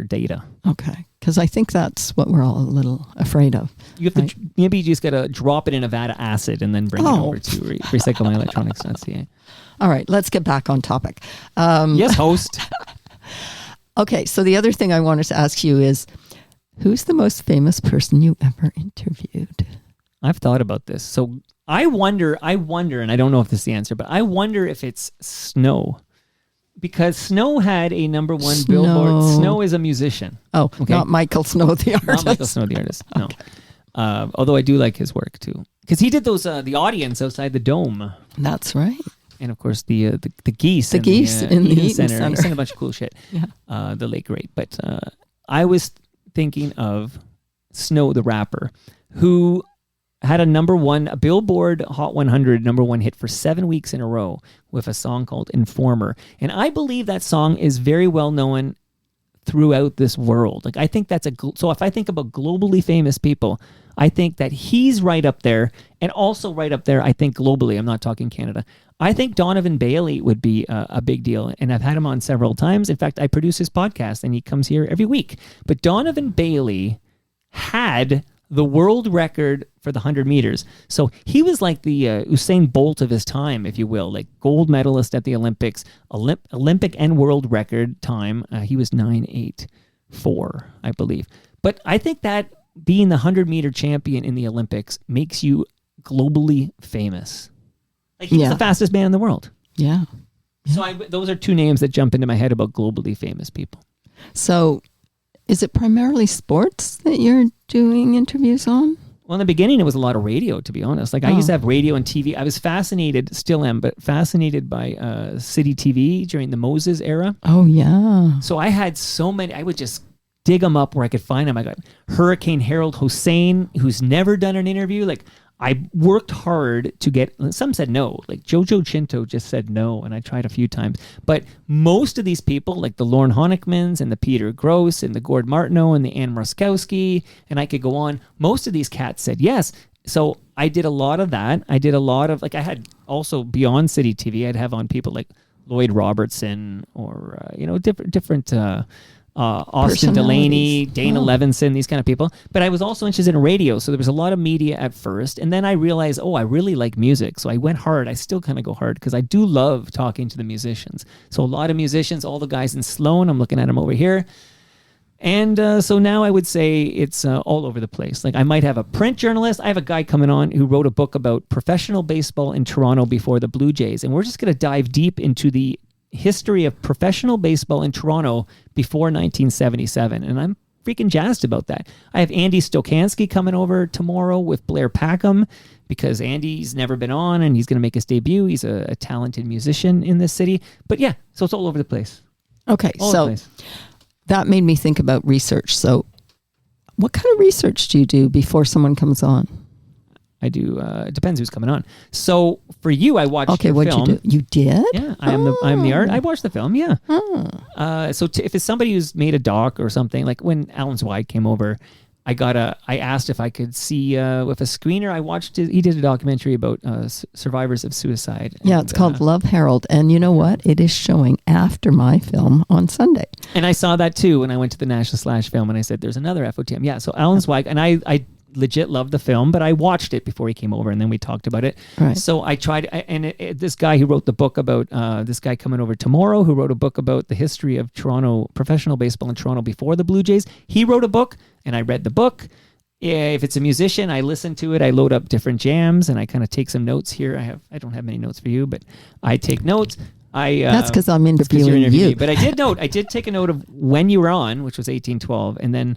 data. Okay, because I think that's what we're all a little afraid of. You have to maybe you just got to drop it in a vat of acid and then bring it over to recyclemyelectronics.ca. All right, let's get back on topic. Yes, host. Okay, so the other thing I wanted to ask you is, who's the most famous person you ever interviewed? I've thought about this. So I wonder, and I don't know if this is the answer, but I wonder if it's Snow. Because Snow had a number 1 Billboard. Snow is a musician. Oh, okay? Not Michael Snow, the artist. Not Michael Snow, the artist. No. Although I do like his work too, because he did those the audience outside the Dome. That's right. And of course the geese. The geese in the Eaton Center. He's done a bunch of cool shit. Yeah. The late great. But I was thinking of Snow, the rapper, who had a Billboard Hot 100 number 1 hit for 7 weeks in a row with a song called Informer. And I believe that song is very well known throughout this world. Like, I think that's so if I think about globally famous people, I think that he's right up there, and also right up there, I think globally, I'm not talking Canada, I think Donovan Bailey would be a big deal, and I've had him on several times. In fact, I produce his podcast, and he comes here every week. But Donovan Bailey had the world record for the 100 meters. So he was like the Usain Bolt of his time, if you will, like gold medalist at the Olympics, Olympic and world record time. He was 9.84, I believe. But I think that being the 100-meter champion in the Olympics makes you globally famous. Like, he's the fastest man in the world. Yeah. So those are 2 names that jump into my head about globally famous people. So is it primarily sports that you're doing interviews on? Well, in the beginning, it was a lot of radio, to be honest. Like, I used to have radio and TV. I was fascinated, still am, but fascinated by city TV during the Moses era. Oh, yeah. So I had so many, I would just dig them up where I could find them. I got Hurricane Harold Hossein, who's never done an interview. Like, I worked hard to get, some said no, like Jojo Chinto just said no, and I tried a few times. But most of these people, like the Lorne Honickmans and the Peter Gross and the Gord Martineau and the Ann Mroskowski, and I could go on, most of these cats said yes. So I did a lot of that. I did a lot of, like, I had also beyond City TV, I'd have on people like Lloyd Robertson or, different Austin Delaney, Dana Levinson, these kind of people. But I was also interested in radio, so there was a lot of media at first. And then I realized, I really like music. So I went hard. I still kind of go hard because I do love talking to the musicians. So a lot of musicians, all the guys in Sloan, I'm looking at them over here. And so now I would say it's all over the place. Like, I might have a print journalist. I have a guy coming on who wrote a book about professional baseball in Toronto before the Blue Jays. And we're just going to dive deep into the history of professional baseball in Toronto before 1977, and I'm freaking jazzed about that. I have Andy Stokansky coming over tomorrow with Blair Packham, because Andy's never been on and he's going to make his debut. He's a talented musician in this city. But yeah, so it's all over the place. Okay, so that made me think about research. So what kind of research do you do before someone comes on? I do. It depends who's coming on. So for you, I watched your film. What'd you do? You did? Yeah, I'm the art. I watched the film. Yeah. So if it's somebody who's made a doc or something, like when Alan Zweig came over, I asked if I could see with a screener. I watched. He did a documentary about survivors of suicide. Yeah, it's called Love Harold, and you know what? It is showing after my film on Sunday. And I saw that too when I went to the National Slash Film, and I said, "There's another FOTM." Yeah. So Alan Zweig, and I legit loved the film, but I watched it before he came over, and then we talked about it. Right. So I tried, this guy who wrote the book about, this guy coming over tomorrow, who wrote a book about the history of Toronto, professional baseball in Toronto before the Blue Jays, he wrote a book, and I read the book. If it's a musician, I listen to it, I load up different jams, and I kind of take some notes here. I don't have many notes for you, but I take notes. That's because I'm interviewing you. But I did take a note of when you were on, which was 1812, and then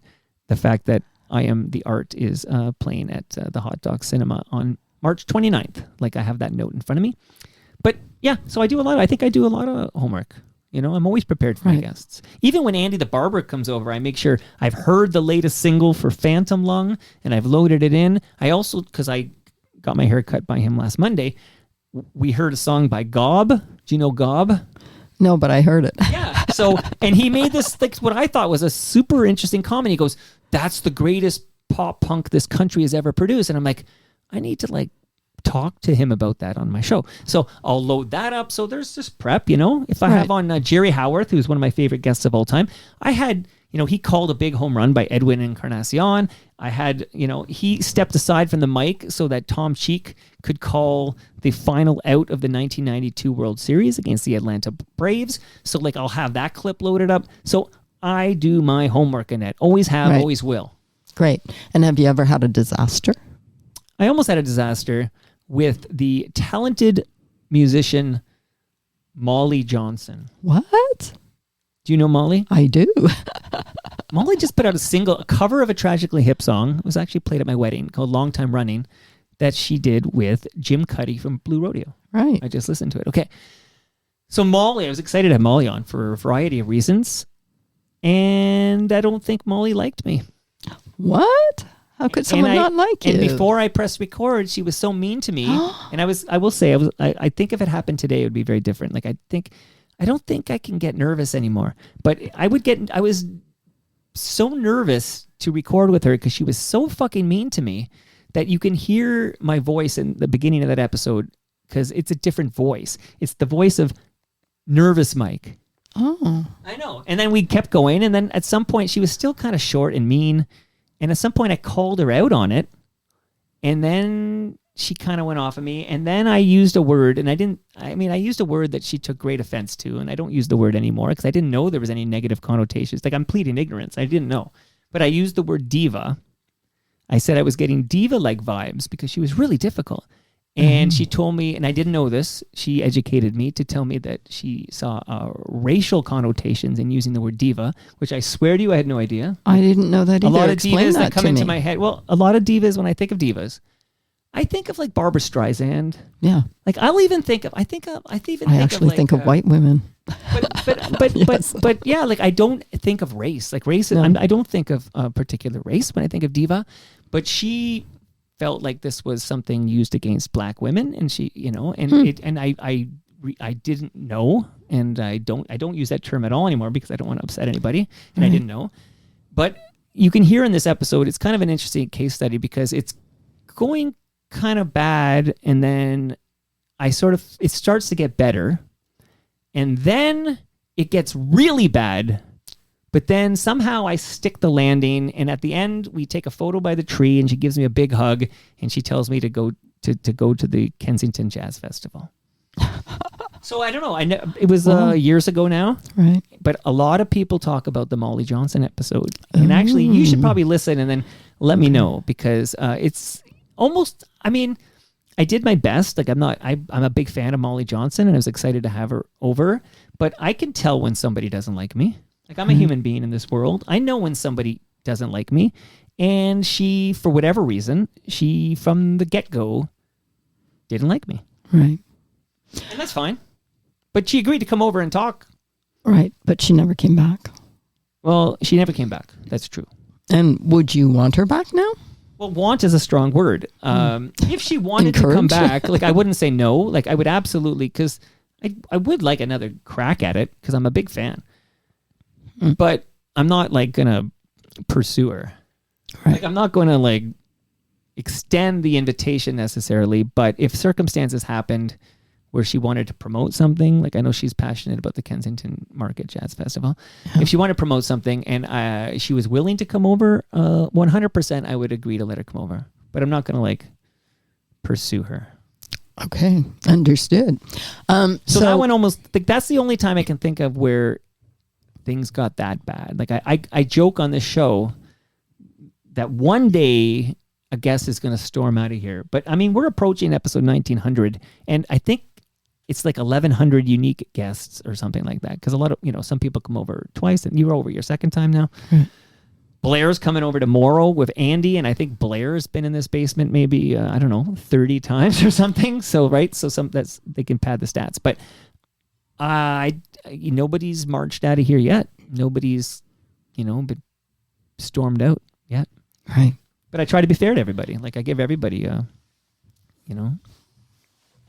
the fact that I Am the Art is playing at the Hot Dog Cinema on March 29th. Like, I have that note in front of me. But yeah, so I think I do a lot of homework. You know, I'm always prepared for my guests. Even when Andy the barber comes over, I make sure I've heard the latest single for Phantom Lung and I've loaded it in. I also, because I got my hair cut by him last Monday, we heard a song by Gob. Do you know Gob? No, but I heard it. Yeah. So, and he made this, like, what I thought was a super interesting comment. He goes, that's the greatest pop punk this country has ever produced. And I'm like, I need to like talk to him about that on my show. So I'll load that up. So there's this prep, you know, if I have on Jerry Howarth, who's one of my favorite guests of all time, I had, you know, he called a big home run by Edwin Encarnacion. I had, you know, he stepped aside from the mic so that Tom Cheek could call the final out of the 1992 World Series against the Atlanta Braves. So like, I'll have that clip loaded up. So I do my homework, Annette. Always have, always will. Great. And have you ever had a disaster? I almost had a disaster with the talented musician Molly Johnson. What? Do you know Molly? I do. Molly just put out a cover of a Tragically Hip song. It was actually played at my wedding, called Long Time Running, that she did with Jim Cuddy from Blue Rodeo. Right. I just listened to it. Okay. So Molly, I was excited to have Molly on for a variety of reasons. And I don't think Molly liked me. What? How could someone not like you? And before I pressed record, she was so mean to me. And I think if it happened today, it would be very different. Like, I don't think I can get nervous anymore. But I was so nervous to record with her because she was so fucking mean to me that you can hear my voice in the beginning of that episode because it's a different voice. It's the voice of Nervous Mike. Oh. I know. And then we kept going. And then at some point, she was still kind of short and mean. And at some point I called her out on it, and then she kind of went off of me. And then I used a word, and I used a word that she took great offense to, and I don't use the word anymore because I didn't know there was any negative connotations. Like, I'm pleading ignorance. I didn't know. But I used the word diva. I said I was getting diva-like vibes because she was really difficult. And she told me, and I didn't know this, she educated me to tell me that she saw racial connotations in using the word diva, which I swear to you I had no idea. I didn't know that either. A lot of Explain divas that come into me. my head. Well, a lot of divas, when I think of divas, I think of like Barbara Streisand. Yeah. Like I think of white women. But yeah, like I don't think of race. Like race, No. I don't think of a particular race when I think of diva. But she felt like this was something used against black women, and she, you know, and I didn't know, and I don't use that term at all anymore because I don't want to upset anybody, and I didn't know. But you can hear in this episode, it's kind of an interesting case study because it's going kind of bad, and then it starts to get better, and then it gets really bad. But then somehow I stick the landing, and at the end we take a photo by the tree, and she gives me a big hug, and she tells me to go to the Kensington Jazz Festival. So I don't know. It was years ago now, right? But a lot of people talk about the Molly Johnson episode, and actually, you should probably listen and then let me know because it's almost. I mean, I did my best. Like I'm a big fan of Molly Johnson, and I was excited to have her over. But I can tell when somebody doesn't like me. Like, I'm a human being in this world. I know when somebody doesn't like me. And she, for whatever reason, from the get-go, didn't like me. Right. And that's fine. But she agreed to come over and talk. Right. But she never came back. Well, she never came back. That's true. And would you want her back now? Well, want is a strong word. If she wanted to come back, like, I wouldn't say no. Like, I would absolutely, because I would like another crack at it because I'm a big fan. But I'm not like gonna pursue her. Right. Like I'm not gonna like extend the invitation necessarily. But if circumstances happened where she wanted to promote something, like I know she's passionate about the Kensington Market Jazz Festival. Yeah. If she wanted to promote something and she was willing to come over, 100% I would agree to let her come over. But I'm not gonna like pursue her. Okay, understood. So that one almost like that's the only time I can think of where things got that bad. Like I joke on this show that one day a guest is going to storm out of here. But I mean, we're approaching episode 1900, and I think it's like 1,100 unique guests or something like that. Because a lot of, some people come over twice, and you're over your second time now. Right. Blair's coming over tomorrow with Andy, and I think Blair's been in this basement maybe 30 times or something. So right, so they can pad the stats, but. nobody's marched out of here yet. Nobody's, been stormed out yet. Right. But I try to be fair to everybody. Like I give everybody,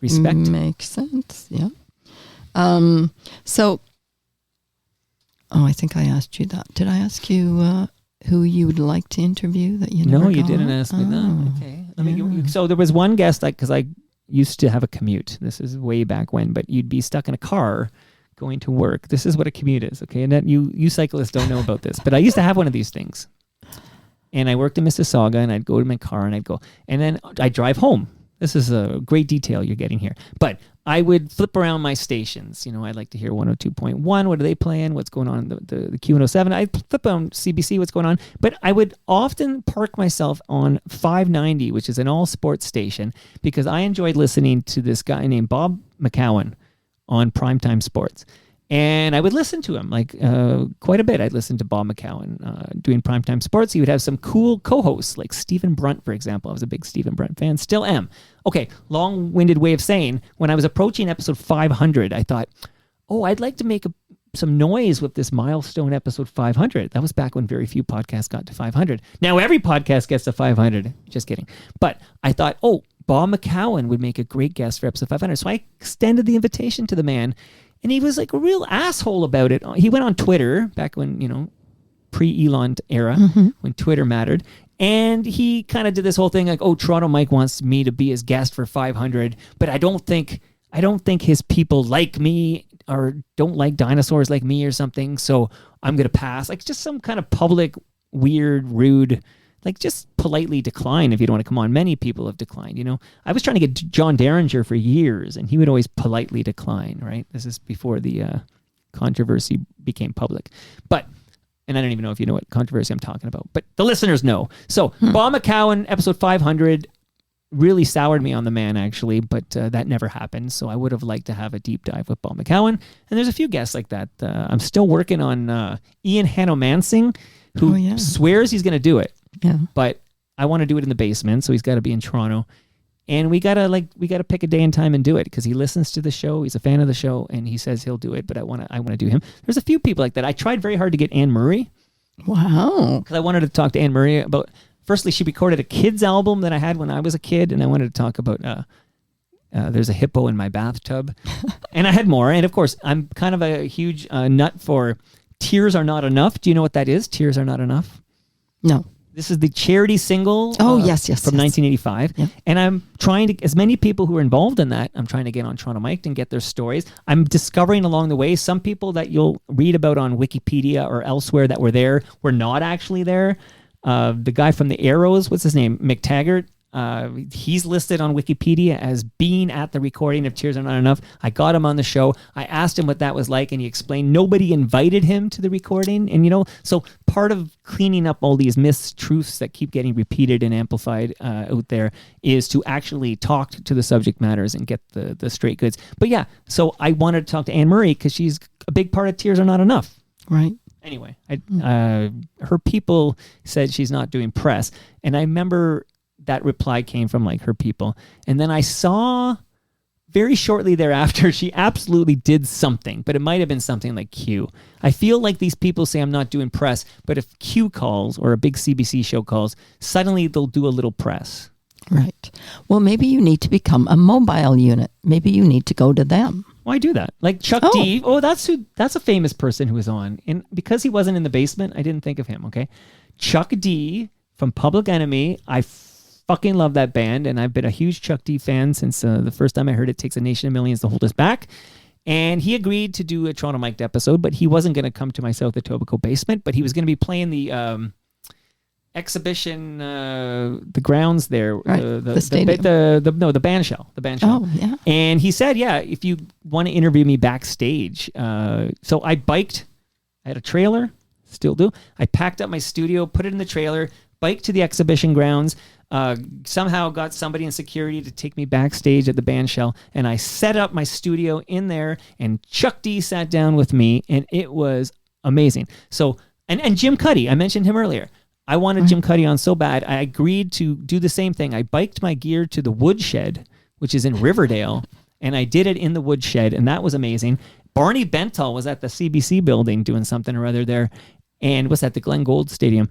respect. Makes sense. Yeah. So, I think I asked you that. Did I ask you who you would like to interview that you never No, you got? didn't ask me that. Okay. So there was one guest, because I used to have a commute. This is way back when, but you'd be stuck in a car going to work. This is what a commute is, okay? And that you cyclists don't know about this, but I used to have one of these things. And I worked in Mississauga, and I'd go to my car, and I'd go. And then I'd drive home. This is a great detail you're getting here. But I would flip around my stations. I'd like to hear 102.1. What are they playing? What's going on? The Q107. I'd flip on CBC, what's going on. But I would often park myself on 590, which is an all-sports station, because I enjoyed listening to this guy named Bob McCowan on Primetime Sports. And I would listen to him quite a bit. I'd listen to Bob McCowan doing Primetime Sports. He would have some cool co-hosts like Stephen Brunt, for example. I was a big Stephen Brunt fan. Still am. Okay, long-winded way of saying, when I was approaching episode 500, I thought, I'd like to make some noise with this milestone episode 500. That was back when very few podcasts got to 500. Now every podcast gets to 500. Just kidding. But I thought, Bob McCowan would make a great guest for episode 500. So I extended the invitation to the man. And he was like a real asshole about it. He went on Twitter back when, pre-Elon era, when Twitter mattered. And he kind of did this whole thing like, Toronto Mike wants me to be his guest for 500, but I don't think his people like me or don't like dinosaurs like me or something. So I'm going to pass. Like just some kind of public, weird, rude, like just politely decline if you don't want to come on. Many people have declined, I was trying to get John Derringer for years, and he would always politely decline, right? This is before the controversy became public. And I don't even know if you know what controversy I'm talking about, but the listeners know. So Bob McCowan, episode 500, really soured me on the man, actually, but that never happened. So I would have liked to have a deep dive with Bob McCowan. And there's a few guests like that. I'm still working on Ian Hanno-Mansing, who swears he's going to do it. Yeah. But I want to do it in the basement, so he's got to be in Toronto. And we gotta pick a day and time and do it, because he listens to the show, he's a fan of the show, and he says he'll do it, but I want to do him. There's a few people like that. I tried very hard to get Anne Murray. Wow. Because I wanted to talk to Anne Murray about, firstly, she recorded a kids album that I had when I was a kid, and I wanted to talk about There's a Hippo in My Bathtub. And I had more, and of course, I'm kind of a huge nut for Tears Are Not Enough. Do you know what that is? Tears Are Not Enough? No. This is the charity single from 1985. Yeah. And I'm trying to, as many people who are involved in that, I'm trying to get on Toronto Mike and get their stories. I'm discovering along the way, some people that you'll read about on Wikipedia or elsewhere that were there were not actually there. The guy from the Arrows, what's his name? McTaggart. He's listed on Wikipedia as being at the recording of Tears Are Not Enough. I got him on the show. I asked him what that was like, and he explained nobody invited him to the recording. And, so part of cleaning up all these mistruths that keep getting repeated and amplified out there is to actually talk to the subject matters and get the straight goods. But yeah, so I wanted to talk to Anne Murray because she's a big part of Tears Are Not Enough. Right. Anyway, her people said she's not doing press. And I remember that reply came from her people. And then I saw very shortly thereafter, she absolutely did something, but it might have been something like Q. I feel like these people say I'm not doing press, but if Q calls or a big CBC show calls, suddenly they'll do a little press. Right. Well, maybe you need to become a mobile unit. Maybe you need to go to them. Why do that? Like Chuck D. Oh, that's a famous person who was on. And because he wasn't in the basement, I didn't think of him, okay? Chuck D from Public Enemy. I fucking love that band, and I've been a huge Chuck D fan since the first time I heard It Takes a Nation of Millions to Hold Us Back. And he agreed to do a Toronto Mic'd episode, but he wasn't going to come to my South Etobicoke basement, but he was going to be playing the exhibition, the grounds there, right. The stadium. The band shell. The band shell. Oh, yeah. And he said, yeah, if you want to interview me backstage. So I biked. I had a trailer, still do. I packed up my studio, put it in the trailer, biked to the exhibition grounds, somehow got somebody in security to take me backstage at the band shell, and I set up my studio in there, and Chuck D sat down with me, and it was amazing. So, and Jim Cuddy, I mentioned him earlier. I wanted Jim Cuddy on so bad, I agreed to do the same thing. I biked my gear to the Woodshed, which is in Riverdale, and I did it in the Woodshed, and that was amazing. Barney Bentall was at the CBC building doing something or other there, and was at the Glen Gold Glen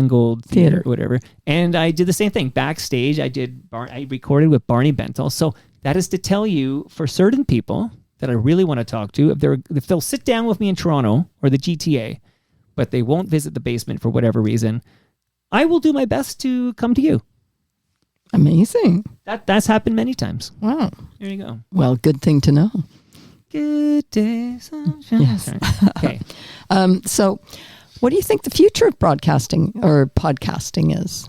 Gold Theater, whatever. And I did the same thing backstage. I recorded with Barney Bentall. So that is to tell you, for certain people that I really want to talk to, if they'll sit down with me in Toronto or the GTA, but they won't visit the basement for whatever reason, I will do my best to come to you. Amazing. That's happened many times. Wow. There you go. Well, good thing to know. Good day, sunshine. Yes. Okay. So what do you think the future of broadcasting or podcasting is?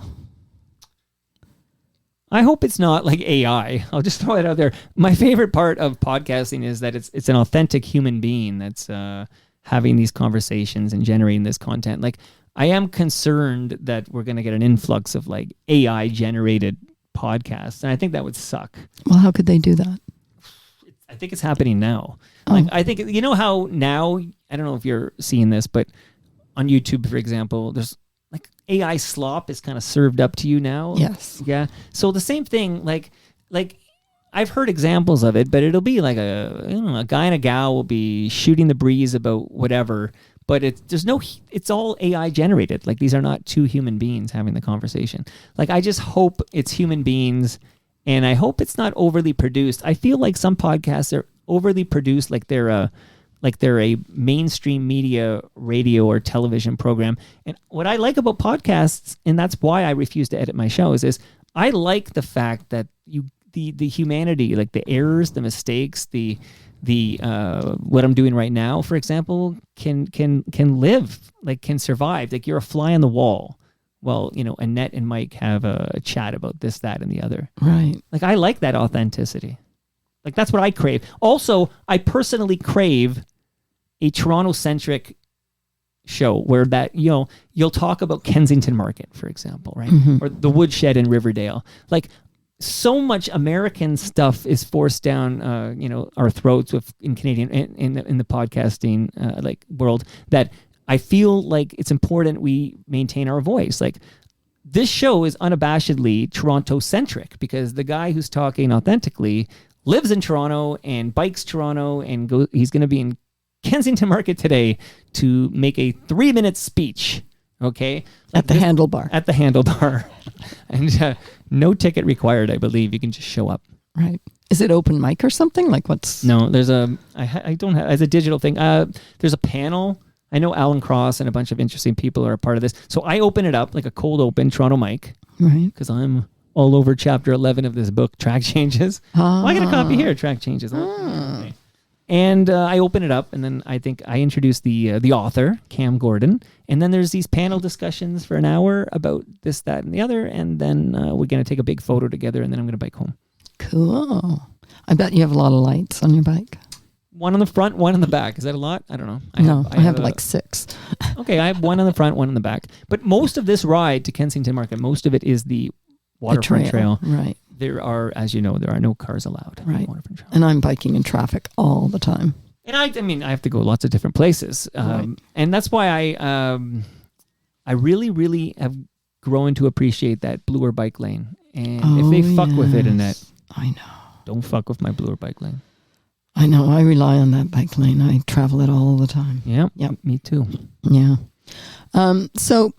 I hope it's not like AI. I'll just throw it out there. My favorite part of podcasting is that it's an authentic human being that's having these conversations and generating this content. Like, I am concerned that we're going to get an influx of like AI generated podcasts, and I think that would suck. Well, how could they do that? I think it's happening now. Like, I think, you know how now, I don't know if you're seeing this, but on YouTube, for example, there's like AI slop is kind of served up to you now. Yes. Yeah. So the same thing, like I've heard examples of it, but it'll be like a guy and a gal will be shooting the breeze about whatever, but it's all AI generated. Like, these are not two human beings having the conversation. Like, I just hope it's human beings, and I hope it's not overly produced. I feel like some podcasts are overly produced, like they're a mainstream media radio or television program. And what I like about podcasts, and that's why I refuse to edit my shows, is I like the fact that the humanity, like the errors, the mistakes, the what I'm doing right now, for example, can live, like can survive. Like, you're a fly on the wall. Well, Annette and Mike have a chat about this, that, and the other. Right. Like, I like that authenticity. Like, that's what I crave. Also, I personally crave a Toronto-centric show where that, you'll talk about Kensington Market, for example, right? Mm-hmm. Or the Woodshed in Riverdale. Like, so much American stuff is forced down, our throats in Canadian, in the podcasting like world, that I feel like it's important we maintain our voice. Like, this show is unabashedly Toronto-centric because the guy who's talking authentically lives in Toronto and bikes Toronto, and he's going to be in Kensington Market today to make a 3-minute speech. Okay. At the handlebar. At the handlebar. And no ticket required, I believe. You can just show up. Right. Is it open mic or something? Like, what's... No, there's I don't have, as a digital thing, there's a panel. I know Alan Cross and a bunch of interesting people are a part of this. So I open it up like a cold open Toronto mic. Right. Because I'm all over chapter 11 of this book, Track Changes. Well, I got a copy here, Track Changes. And I open it up, and then I think I introduce the author, Cam Gordon, and then there's these panel discussions for an hour about this, that, and the other, and then we're going to take a big photo together, and then I'm going to bike home. Cool. I bet you have a lot of lights on your bike. One on the front, one on the back. Is that a lot? I don't know. I have like 6. Okay, I have one on the front, one on the back. But most of this ride to Kensington Market, most of it is the waterfront trail. Right. There are, as you know, there are no cars allowed. Right. And I'm biking in traffic all the time. And I have to go lots of different places. Right. And that's why I really, really have grown to appreciate that bluer bike lane. And if they fuck with it, Annette, I know. Don't fuck with my bluer bike lane. I know. I rely on that bike lane. I travel it all the time. Yeah. Yep. Me too. Yeah. So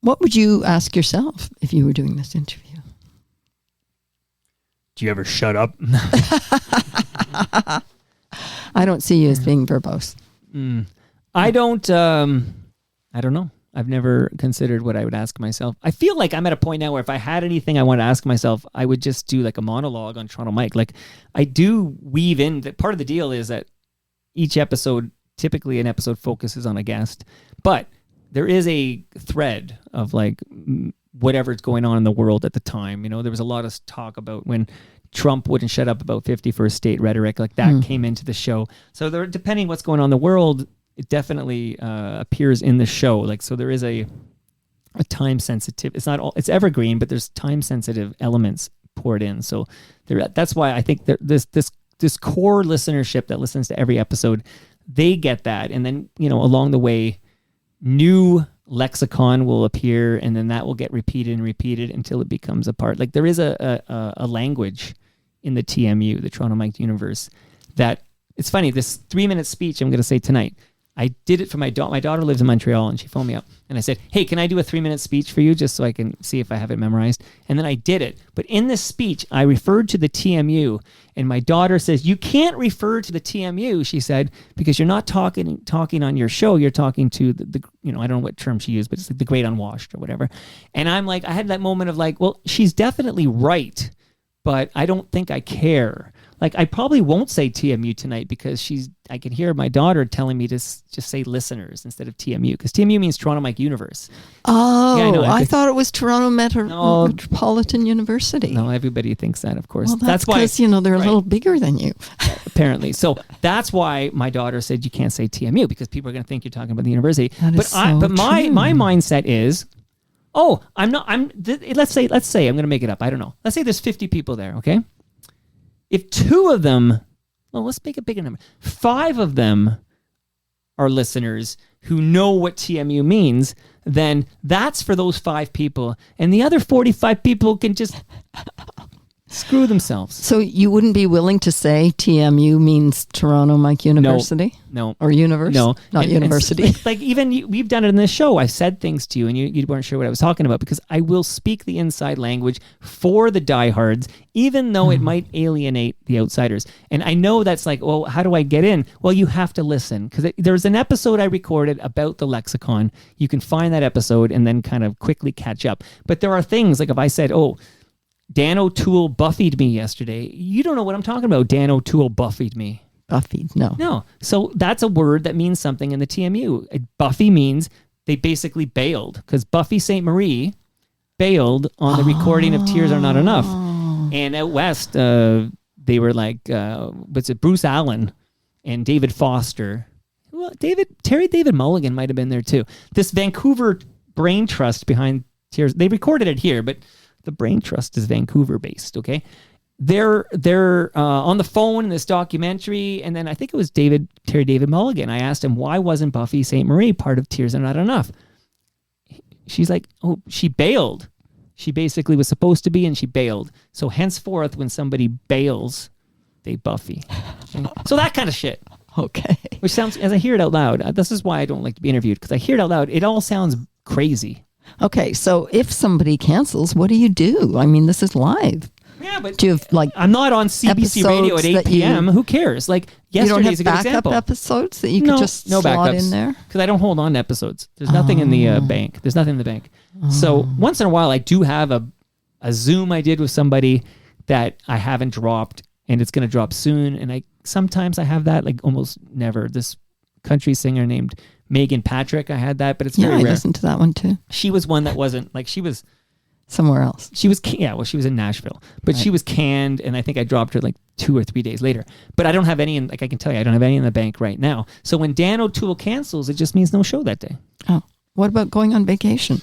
what would you ask yourself if you were doing this interview? Do you ever shut up? I don't see you as being verbose. I don't know. I've never considered what I would ask myself. I feel like I'm at a point now where if I had anything I want to ask myself, I would just do like a monologue on Toronto Mike. Like, I do weave in that. Part of the deal is that each episode, typically an episode focuses on a guest, but there is a thread of like whatever's going on in the world at the time. There was a lot of talk about when Trump wouldn't shut up about 51st state rhetoric, like that came into the show. So there, depending what's going on in the world, it definitely appears in the show. Like, so there is a time sensitive. It's not all, it's evergreen, but there's time sensitive elements poured in. So that's why I think that this core listenership that listens to every episode, they get that. And then, along the way, new lexicon will appear, and then that will get repeated and repeated until it becomes a part. Like, there is a language in the TMU, the Toronto Mike universe, that it's funny, this 3-minute speech I'm going to say tonight, I did it for my daughter. My daughter lives in Montreal, and she phoned me up. And I said, hey, can I do a 3-minute speech for you just so I can see if I have it memorized? And then I did it. But in this speech, I referred to the TMU. And my daughter says, you can't refer to the TMU, she said, because you're not talking on your show. You're talking to the I don't know what term she used, but it's like the Great Unwashed or whatever. And I'm like, I had that moment of like, well, she's definitely right, but I don't think I care. Like, I probably won't say TMU tonight because I can hear my daughter telling me to just say listeners instead of TMU, because TMU means Toronto Mike Universe. Oh, yeah, I thought it was Toronto Metropolitan University. No, everybody thinks that, of course. Well, that's because, they're a little bigger than you. Apparently. So that's why my daughter said you can't say TMU, because people are going to think you're talking about the university. But my mindset is, let's say I'm going to make it up. I don't know. Let's say there's 50 people there, okay? If 2 of them, let's make a bigger number. 5 of them are listeners who know what TMU means, then that's for those 5 people. And the other 45 people can just screw themselves. So you wouldn't be willing to say TMU means Toronto Mike University? No. Or universe? No. Not university. Like even we've done it in this show. I've said things to you and you weren't sure what I was talking about, because I will speak the inside language for the diehards, even though it might alienate the outsiders. And I know that's like, well, how do I get in? Well, you have to listen, because there's an episode I recorded about the lexicon. You can find that episode and then kind of quickly catch up. But there are things like if I said, Dan O'Toole buffied me yesterday. You don't know what I'm talking about. Dan O'Toole buffied me. Buffied? No. No. So that's a word that means something in the TMU. Buffy means they basically bailed, because Buffy St. Marie bailed on the recording of Tears Are Not Enough. And out west, they were like, Bruce Allen and David Foster. Well, Terry David Mulligan might have been there too. This Vancouver brain trust behind Tears, they recorded it here, but the brain trust is Vancouver based, okay? They're on the phone in this documentary, and then I think it was Terry David Mulligan. I asked him, why wasn't Buffy St. Marie part of Tears Are Not Enough? She's like, she bailed. She basically was supposed to be, and she bailed. So henceforth, when somebody bails, they Buffy. Okay? So that kind of shit. Okay. Which sounds, as I hear it out loud, this is why I don't like to be interviewed, because I hear it out loud, it all sounds crazy. Okay, so if somebody cancels, what do you do? I mean, this is live. Yeah, but do you have, I'm not on CBC Radio at 8 p.m. Who cares? Like, yesterday's a good example. You don't have backup episodes that you could just slot in there? Because I don't hold on to episodes. There's nothing in the bank. There's nothing in the bank. So once in a while, I do have a Zoom I did with somebody that I haven't dropped, and it's going to drop soon. And sometimes I have that, like almost never. This country singer named Megan Patrick, I had that, but it's very rare. I listened to that one too. She was one that wasn't, like, she was somewhere else. She was, she was in Nashville, but she was canned, and I think I dropped her like 2 or 3 days later. But I don't have any I can tell you, I don't have any in the bank right now. So when Dan O'Toole cancels, it just means no show that day. Oh, what about going on vacation?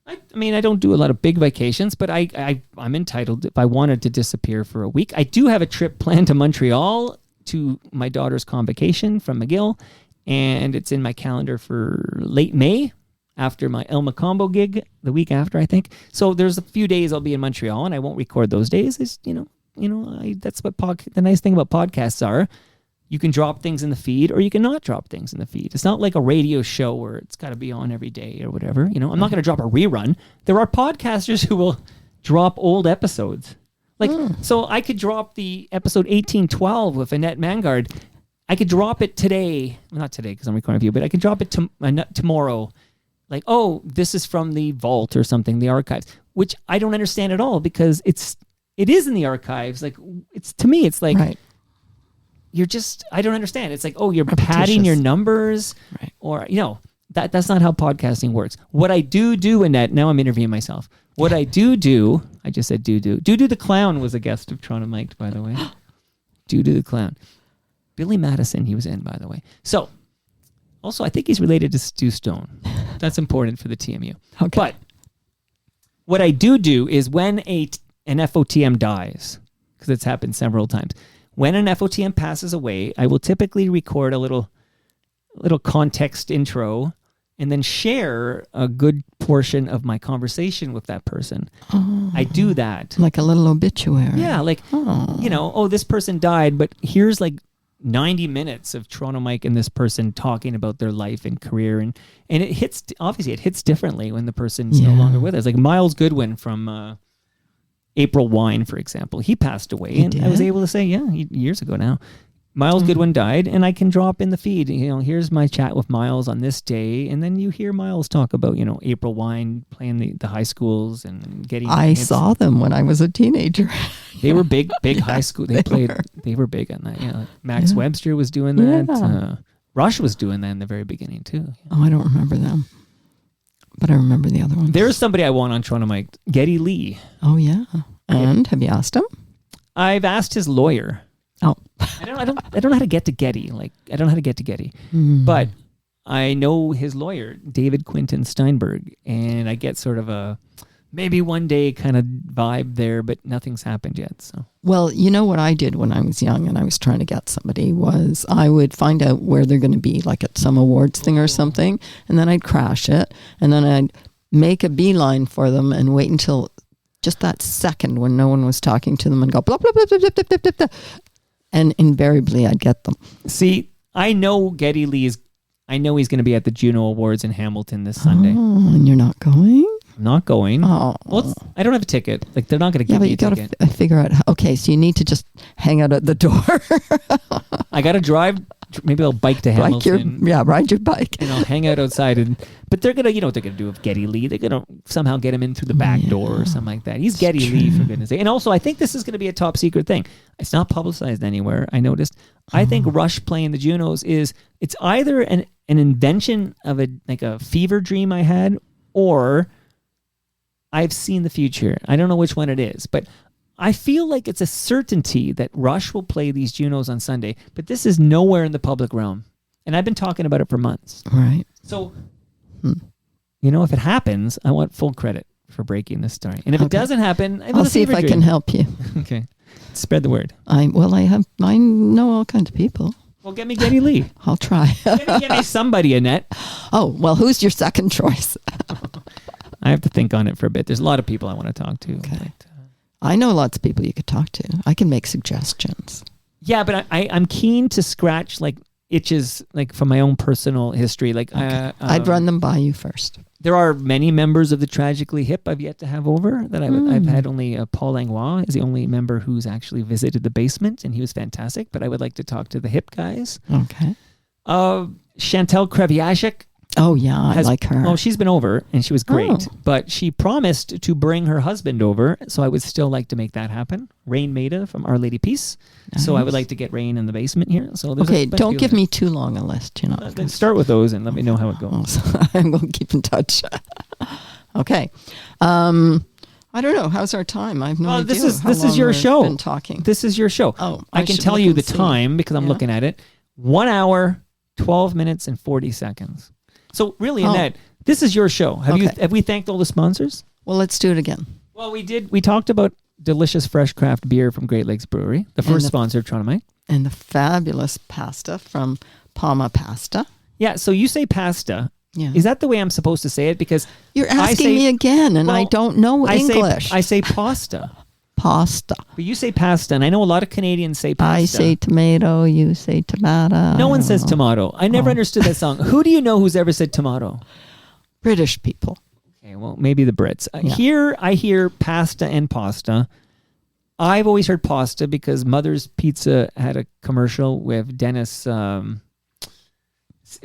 I mean, I don't do a lot of big vacations, but I'm entitled if I wanted to disappear for a week. I do have a trip planned to Montreal to my daughter's convocation from McGill, and it's in my calendar for late May after my El Macombo gig, the week after, I think. So there's a few days I'll be in Montreal, and I won't record those days. That's what the nice thing about podcasts are. You can drop things in the feed, or you can not drop things in the feed. It's not like a radio show where it's got to be on every day or whatever. I'm not going to drop a rerun. There are podcasters who will drop old episodes. So I could drop the episode 1812 with Annette Mangaard. I could drop it today. Well, not today because I'm recording for you, but I could drop it tomorrow. Like, this is from the vault or something, the archives, which I don't understand at all, because it is in the archives. Like, to me, it's like, right. I don't understand. It's like, you're padding your numbers, right. Or, that's not how podcasting works. What I do, Annette, now I'm interviewing myself. What I do, I just said do. Do the Clown was a guest of Toronto Mike, by the way. Do the Clown. Billy Madison, he was in, by the way. So, also, I think he's related to Stu Stone. That's important for the TMU. Okay. But what I do is when an FOTM dies, because it's happened several times, when an FOTM passes away, I will typically record a little context intro and then share a good portion of my conversation with that person. I do that. Like a little obituary. Yeah, like, this person died, but here's like 90 minutes of Toronto Mike and this person talking about their life and career. And it hits differently when the person's no longer with us. Like Miles Goodwin from April Wine, for example. He passed away. I was able to say, years ago now. Miles Goodwin died, and I can drop in the feed. Here's my chat with Miles on this day, and then you hear Miles talk about, April Wine playing the high schools and getting. I saw them when I was a teenager. They were big high school. They were big on that. Yeah, Max Webster was doing that. Yeah. Rush was doing that in the very beginning too. Oh, I don't remember them, but I remember the other ones. There's somebody I want on Toronto Mike, Geddy Lee. Oh yeah, and have you asked him? I've asked his lawyer. Oh, I don't know how to get to Geddy. But I know his lawyer, David Quinton Steinberg, and I get sort of a maybe one day kind of vibe there, but nothing's happened yet. So, well, you know what I did when I was young and I was trying to get somebody was I would find out where they're going to be, like at some awards thing or something, and then I'd crash it, and then I'd make a beeline for them and wait until just that second when no one was talking to them and go blah blah blah blah blah blah blah blah. And invariably, I'd get them. See, I know Geddy Lee I know he's going to be at the Juno Awards in Hamilton this Sunday. Oh, and you're not going? I'm not going. Oh. Well, I don't have a ticket. Like, they're not going to give me a ticket. Yeah, but you got to figure out. Okay, so you need to just hang out at the door. I got to drive. Maybe I'll bike to Hamilton. Ride your bike. And I'll hang out outside. But they're going to, what they're going to do with Geddy Lee? They're going to somehow get him in through the back door or something like that. He's Geddy Lee, for goodness sake. And also, I think this is going to be a top secret thing. It's not publicized anywhere, I noticed. I think Rush playing the Junos it's either an invention of a fever dream I had, or I've seen the future. I don't know which one it is, but I feel like it's a certainty that Rush will play these Junos on Sunday, but this is nowhere in the public realm. And I've been talking about it for months. Right. So, if it happens, I want full credit for breaking this story. And if it doesn't happen, I'll see if I can help you. Okay. Spread the word. I know all kinds of people. Well, get me Geddy Lee. I'll try. Get me somebody, Annette. Oh, well, who's your second choice? I have to think on it for a bit. There's a lot of people I want to talk to. Okay. But, I know lots of people you could talk to. I can make suggestions. Yeah, but I'm keen to scratch itches from my own personal history. I'd run them by you first. There are many members of the Tragically Hip I've yet to have over. I've had only Paul Langlois is the only member who's actually visited the basement, and he was fantastic. But I would like to talk to the Hip guys. Okay. Chantal Kreviazek. Oh, yeah, I like her. Well, she's been over, and she was great. But she promised to bring her husband over, so I would still like to make that happen. Rain Maida from Our Lady Peace. Nice. So I would like to get Rain in the basement here. So don't give me too long a list. Then start with those and let me know how it goes. I'm going to keep in touch. Okay. I don't know. How's our time? I have no idea. This is your show. Been talking. This is your show. Oh, I can tell you the time because I'm looking at it. 1 hour, 12 minutes, and 40 seconds. So really, Annette, this is your show. Have we thanked all the sponsors? Well, let's do it again. Well, we did. We talked about delicious fresh craft beer from Great Lakes Brewery, the first sponsor of Toronto Mike. And the fabulous pasta from Palma Pasta. Yeah, so you say pasta. Yeah. Is that the way I'm supposed to say it? Because you're asking me again, and I don't know English. I say pasta. Pasta. But you say pasta, and I know a lot of Canadians say pasta. I say tomato, you say tomato. No one says tomato. I never understood that song. Who do you know who's ever said tomato? British people. Okay, well, maybe the Brits. Here I hear pasta and pasta. I've always heard pasta because Mother's Pizza had a commercial with Dennis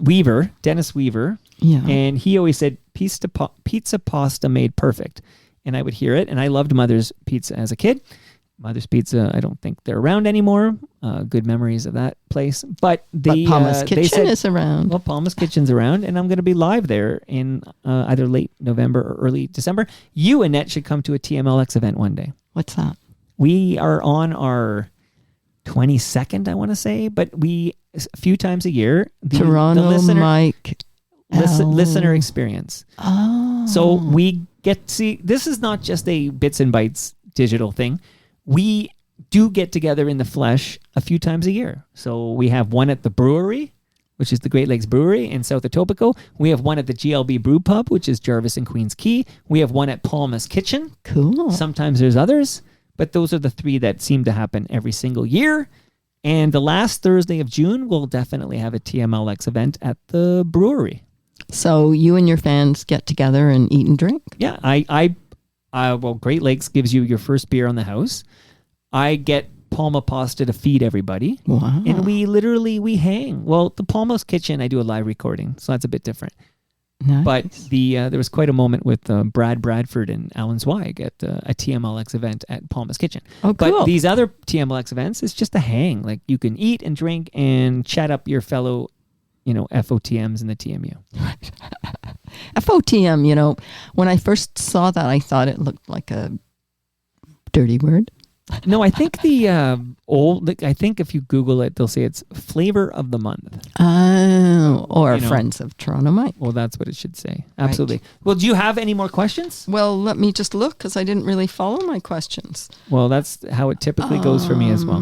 Weaver. Yeah. And he always said pizza pasta made perfect. And I would hear it, and I loved Mother's Pizza as a kid. Mother's Pizza, I don't think they're around anymore. Good memories of that place. But Palma's Kitchen is around. Well, Palma's Kitchen's around, and I'm going to be live there in either late November or early December. You, Annette, should come to a TMLX event one day. What's that? We are on our 22nd, I want to say, but a few times a year, Toronto listener experience. Oh. So we get to see, this is not just a bits and bytes digital thing. We do get together in the flesh a few times a year. So we have one at the brewery which is the Great Lakes Brewery in South Etobicoke. We have one at the GLB Brew Pub, which is Jarvis and Queens Quay. We have one at Palma's Kitchen. Cool. Sometimes there's others, but those are the 3 that seem to happen every single year. And the last Thursday of June, we'll definitely have a TMLX event at the brewery. So you and your fans get together and eat and drink? Yeah, well, Great Lakes gives you your first beer on the house. I get Palma pasta to feed everybody. Wow. And we hang. Well, the Palma's Kitchen, I do a live recording, so that's a bit different. Nice. But there was quite a moment with Brad Bradford and Alan Zweig at a TMLX event at Palma's Kitchen. Oh, cool. But these other TMLX events, it's just a hang. Like you can eat and drink and chat up your fellow, FOTMs in the TMU. FOTM, when I first saw that, I thought it looked like a dirty word. No, I think I think if you Google it, they'll say it's flavor of the month. Oh, or Friends of Toronto Mike. Well, that's what it should say. Absolutely. Right. Well, do you have any more questions? Well, let me just look because I didn't really follow my questions. Well, that's how it typically goes for me as well.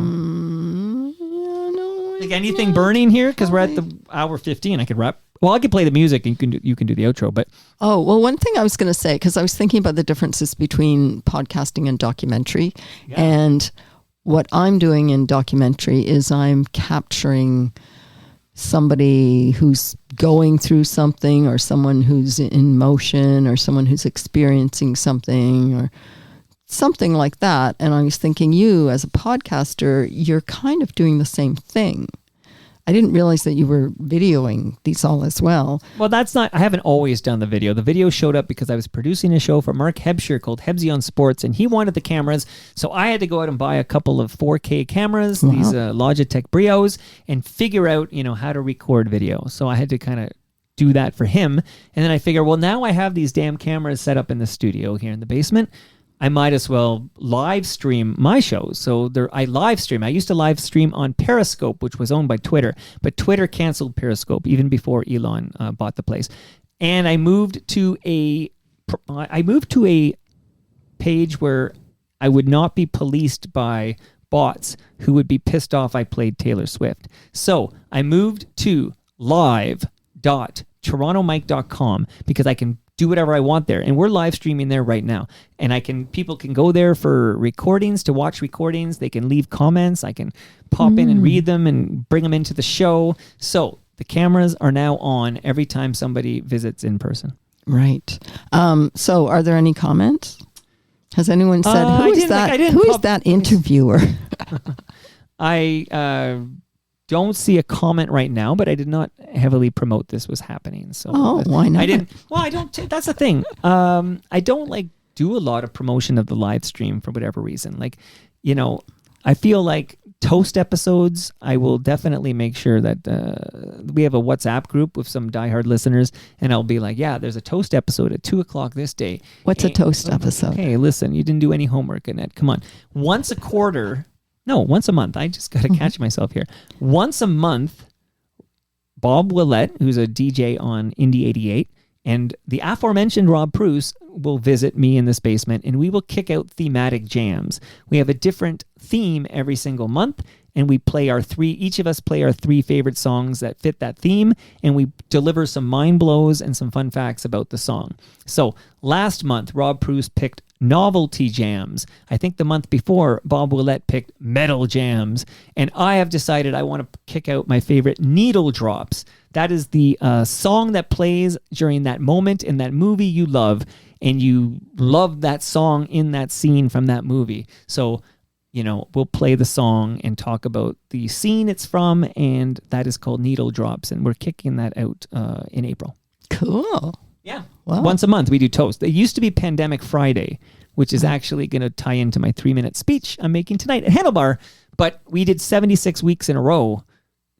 Like anything burning here? Because we're at the hour 15. I could wrap. Well, I could play the music and you can do the outro. But one thing I was going to say, because I was thinking about the differences between podcasting and documentary. Yeah. And what I'm doing in documentary is I'm capturing somebody who's going through something, or someone who's in motion, or someone who's experiencing something, or something like that. And I was thinking, you as a podcaster, you're kind of doing the same thing. I didn't realize that you were videoing these all as well. Well, I haven't always done the video. The video showed up because I was producing a show for Mark Hebscher called Hebsy on Sports, and he wanted the cameras. So I had to go out and buy a couple of 4K cameras, these Logitech Brios, and figure out, how to record video. So I had to kind of do that for him. And then I figured, well, now I have these damn cameras set up in the studio here in the basement. I might as well live stream my shows. So I live stream. I used to live stream on Periscope, which was owned by Twitter, but Twitter canceled Periscope even before Elon bought the place. And I moved to a page where I would not be policed by bots who would be pissed off I played Taylor Swift. So I moved to live.torontomike.com because I can do whatever I want there. And we're live streaming there right now. And people can go there for recordings, to watch recordings. They can leave comments. I can pop in and read them and bring them into the show. So the cameras are now on every time somebody visits in person. Right. So are there any comments? Has anyone said, who is that interviewer? I don't see a comment right now, but I did not heavily promote this was happening. So why not? I didn't. Well, I don't. That's the thing. I don't do a lot of promotion of the live stream for whatever reason. I feel like Toast episodes, I will definitely make sure that we have a WhatsApp group with some diehard listeners, and I'll be like, yeah, there's a Toast episode at 2:00 this day. What's a Toast episode? Okay, listen, you didn't do any homework, Annette. Come on. Once a month. I just got to catch myself here. Once a month, Bob Willett, who's a DJ on Indie 88, and the aforementioned Rob Bruce will visit me in this basement, and we will kick out thematic jams. We have a different theme every single month, and we each of us play our 3 favorite songs that fit that theme, and we deliver some mind blows and some fun facts about the song. So last month, Rob Bruce picked novelty jams. I think the month before, Bob Willett picked metal jams, and I have decided I want to kick out my favorite needle drops. That is the song that plays during that moment in that movie you love, and you love that song in that scene from that movie. So, we'll play the song and talk about the scene it's from, and that is called Needle Drops, and we're kicking that out in April. Cool. Yeah. Wow. Once a month we do Toast. It used to be Pandemic Friday, which is actually going to tie into my 3-minute speech I'm making tonight at Handlebar, but we did 76 weeks in a row.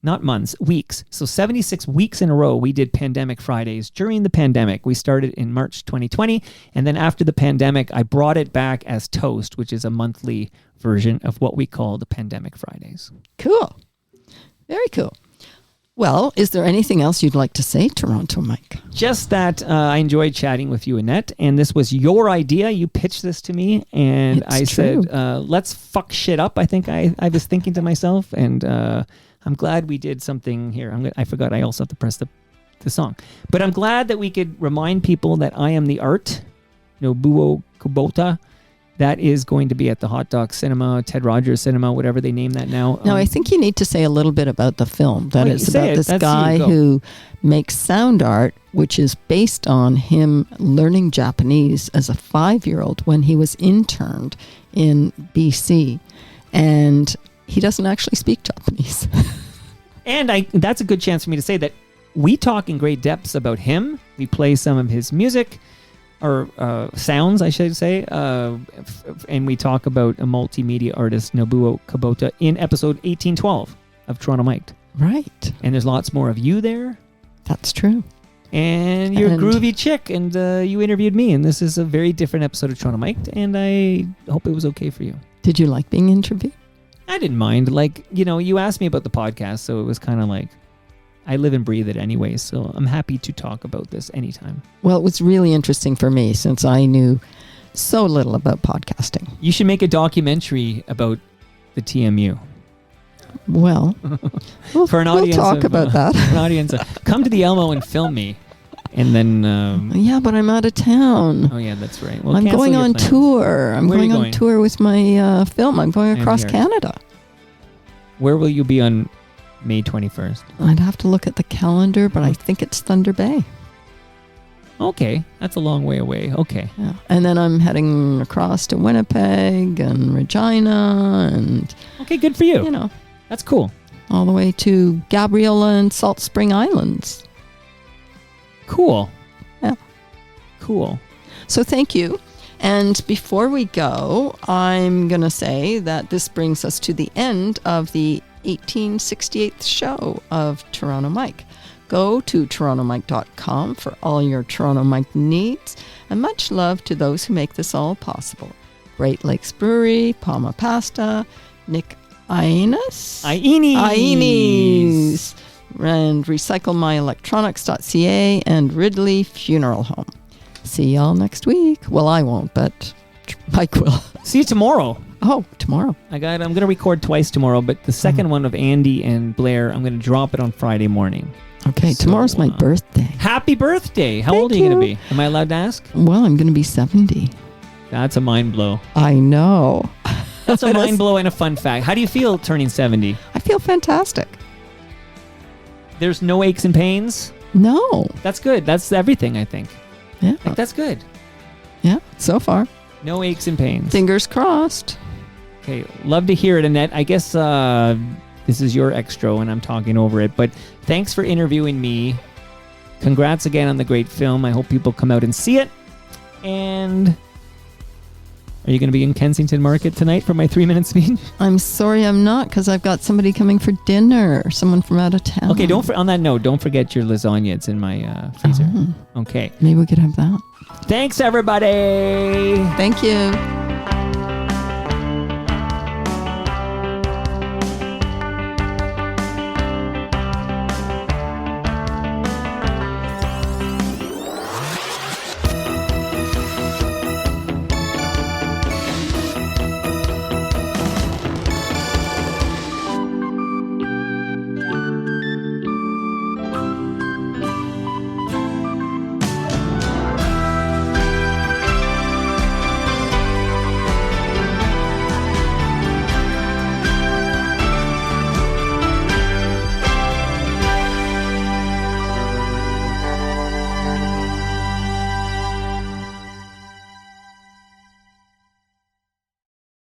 Not months, weeks. So 76 weeks in a row, we did Pandemic Fridays during the pandemic. We started in March 2020, and then after the pandemic, I brought it back as Toast, which is a monthly version of what we call the Pandemic Fridays. Cool. Very cool. Well, is there anything else you'd like to say, Toronto Mike? Just that I enjoyed chatting with you, Annette, and this was your idea. You pitched this to me, and I said, let's fuck shit up. I think I was thinking to myself, and I'm glad we did something here. I forgot I also have to press the song. But I'm glad that we could remind people that I Am the Art, Nobuo Kubota. That is going to be at the Hot Dog Cinema, Ted Rogers Cinema, whatever they name that now. Now, I think you need to say a little bit about the film. That it's about this That's guy who makes sound art, which is based on him learning Japanese as a 5-year-old when he was interned in BC. And he doesn't actually speak Japanese. And that's a good chance for me to say that we talk in great depths about him. We play some of his music. Or sounds, I should say, and we talk about a multimedia artist, Nobuo Kubota, in episode 1812 of Toronto Mic'd. Right. And there's lots more of you there. That's true. And you're a groovy chick, and you interviewed me, and this is a very different episode of Toronto Mic'd, and I hope it was okay for you. Did you like being interviewed? I didn't mind. Like, you asked me about the podcast, so it was kind of like, I live and breathe it anyway, so I'm happy to talk about this anytime. Well, it was really interesting for me since I knew so little about podcasting. You should make a documentary about the TMU. Well, for an audience, we'll talk about that. An audience, come to the Elmo and film me, and then. Yeah, but I'm out of town. Oh yeah, that's right. Well, I'm going on tour. I'm going on tour with my film. I'm going across Canada. Where will you be on May 21st? I'd have to look at the calendar, but I think it's Thunder Bay. Okay, that's a long way away. Okay. Yeah. And then I'm heading across to Winnipeg and Regina and... Okay, good for you. That's cool. All the way to Gabriola and Salt Spring Islands. Cool. Yeah. Cool. So thank you. And before we go, I'm going to say that this brings us to the end of the 1868th show of Toronto Mic. Go to torontomic.com for all your Toronto Mic needs, and much love to those who make this all possible. Great Lakes Brewery, Palma Pasta, Nick Ines, and recyclemyelectronics.ca and Ridley Funeral Home. See y'all next week. Well, I won't, but Mike will. See you tomorrow. Oh, tomorrow. I'm going to record twice tomorrow, but the second one of Andy and Blair, I'm going to drop it on Friday morning. Okay, so, tomorrow's my birthday. Happy birthday. How old are you going to be? Am I allowed to ask? Well, I'm going to be 70. That's a mind blow. I know. That's a mind blow and a fun fact. How do you feel turning 70? I feel fantastic. There's no aches and pains? No. That's good. That's everything, I think. Yeah. That's good. Yeah, so far. No aches and pains. Fingers crossed. Okay, love to hear it, Annette. I guess this is your extra and I'm talking over it, but thanks for interviewing me. Congrats again on the great film. I hope people come out and see it. And are you going to be in Kensington Market tonight for my 3-minute speech? I'm sorry I'm not, because I've got somebody coming for dinner, someone from out of town. Okay, on that note, don't forget your lasagna. It's in my freezer. Okay. Maybe we could have that. Thanks, everybody. Thank you.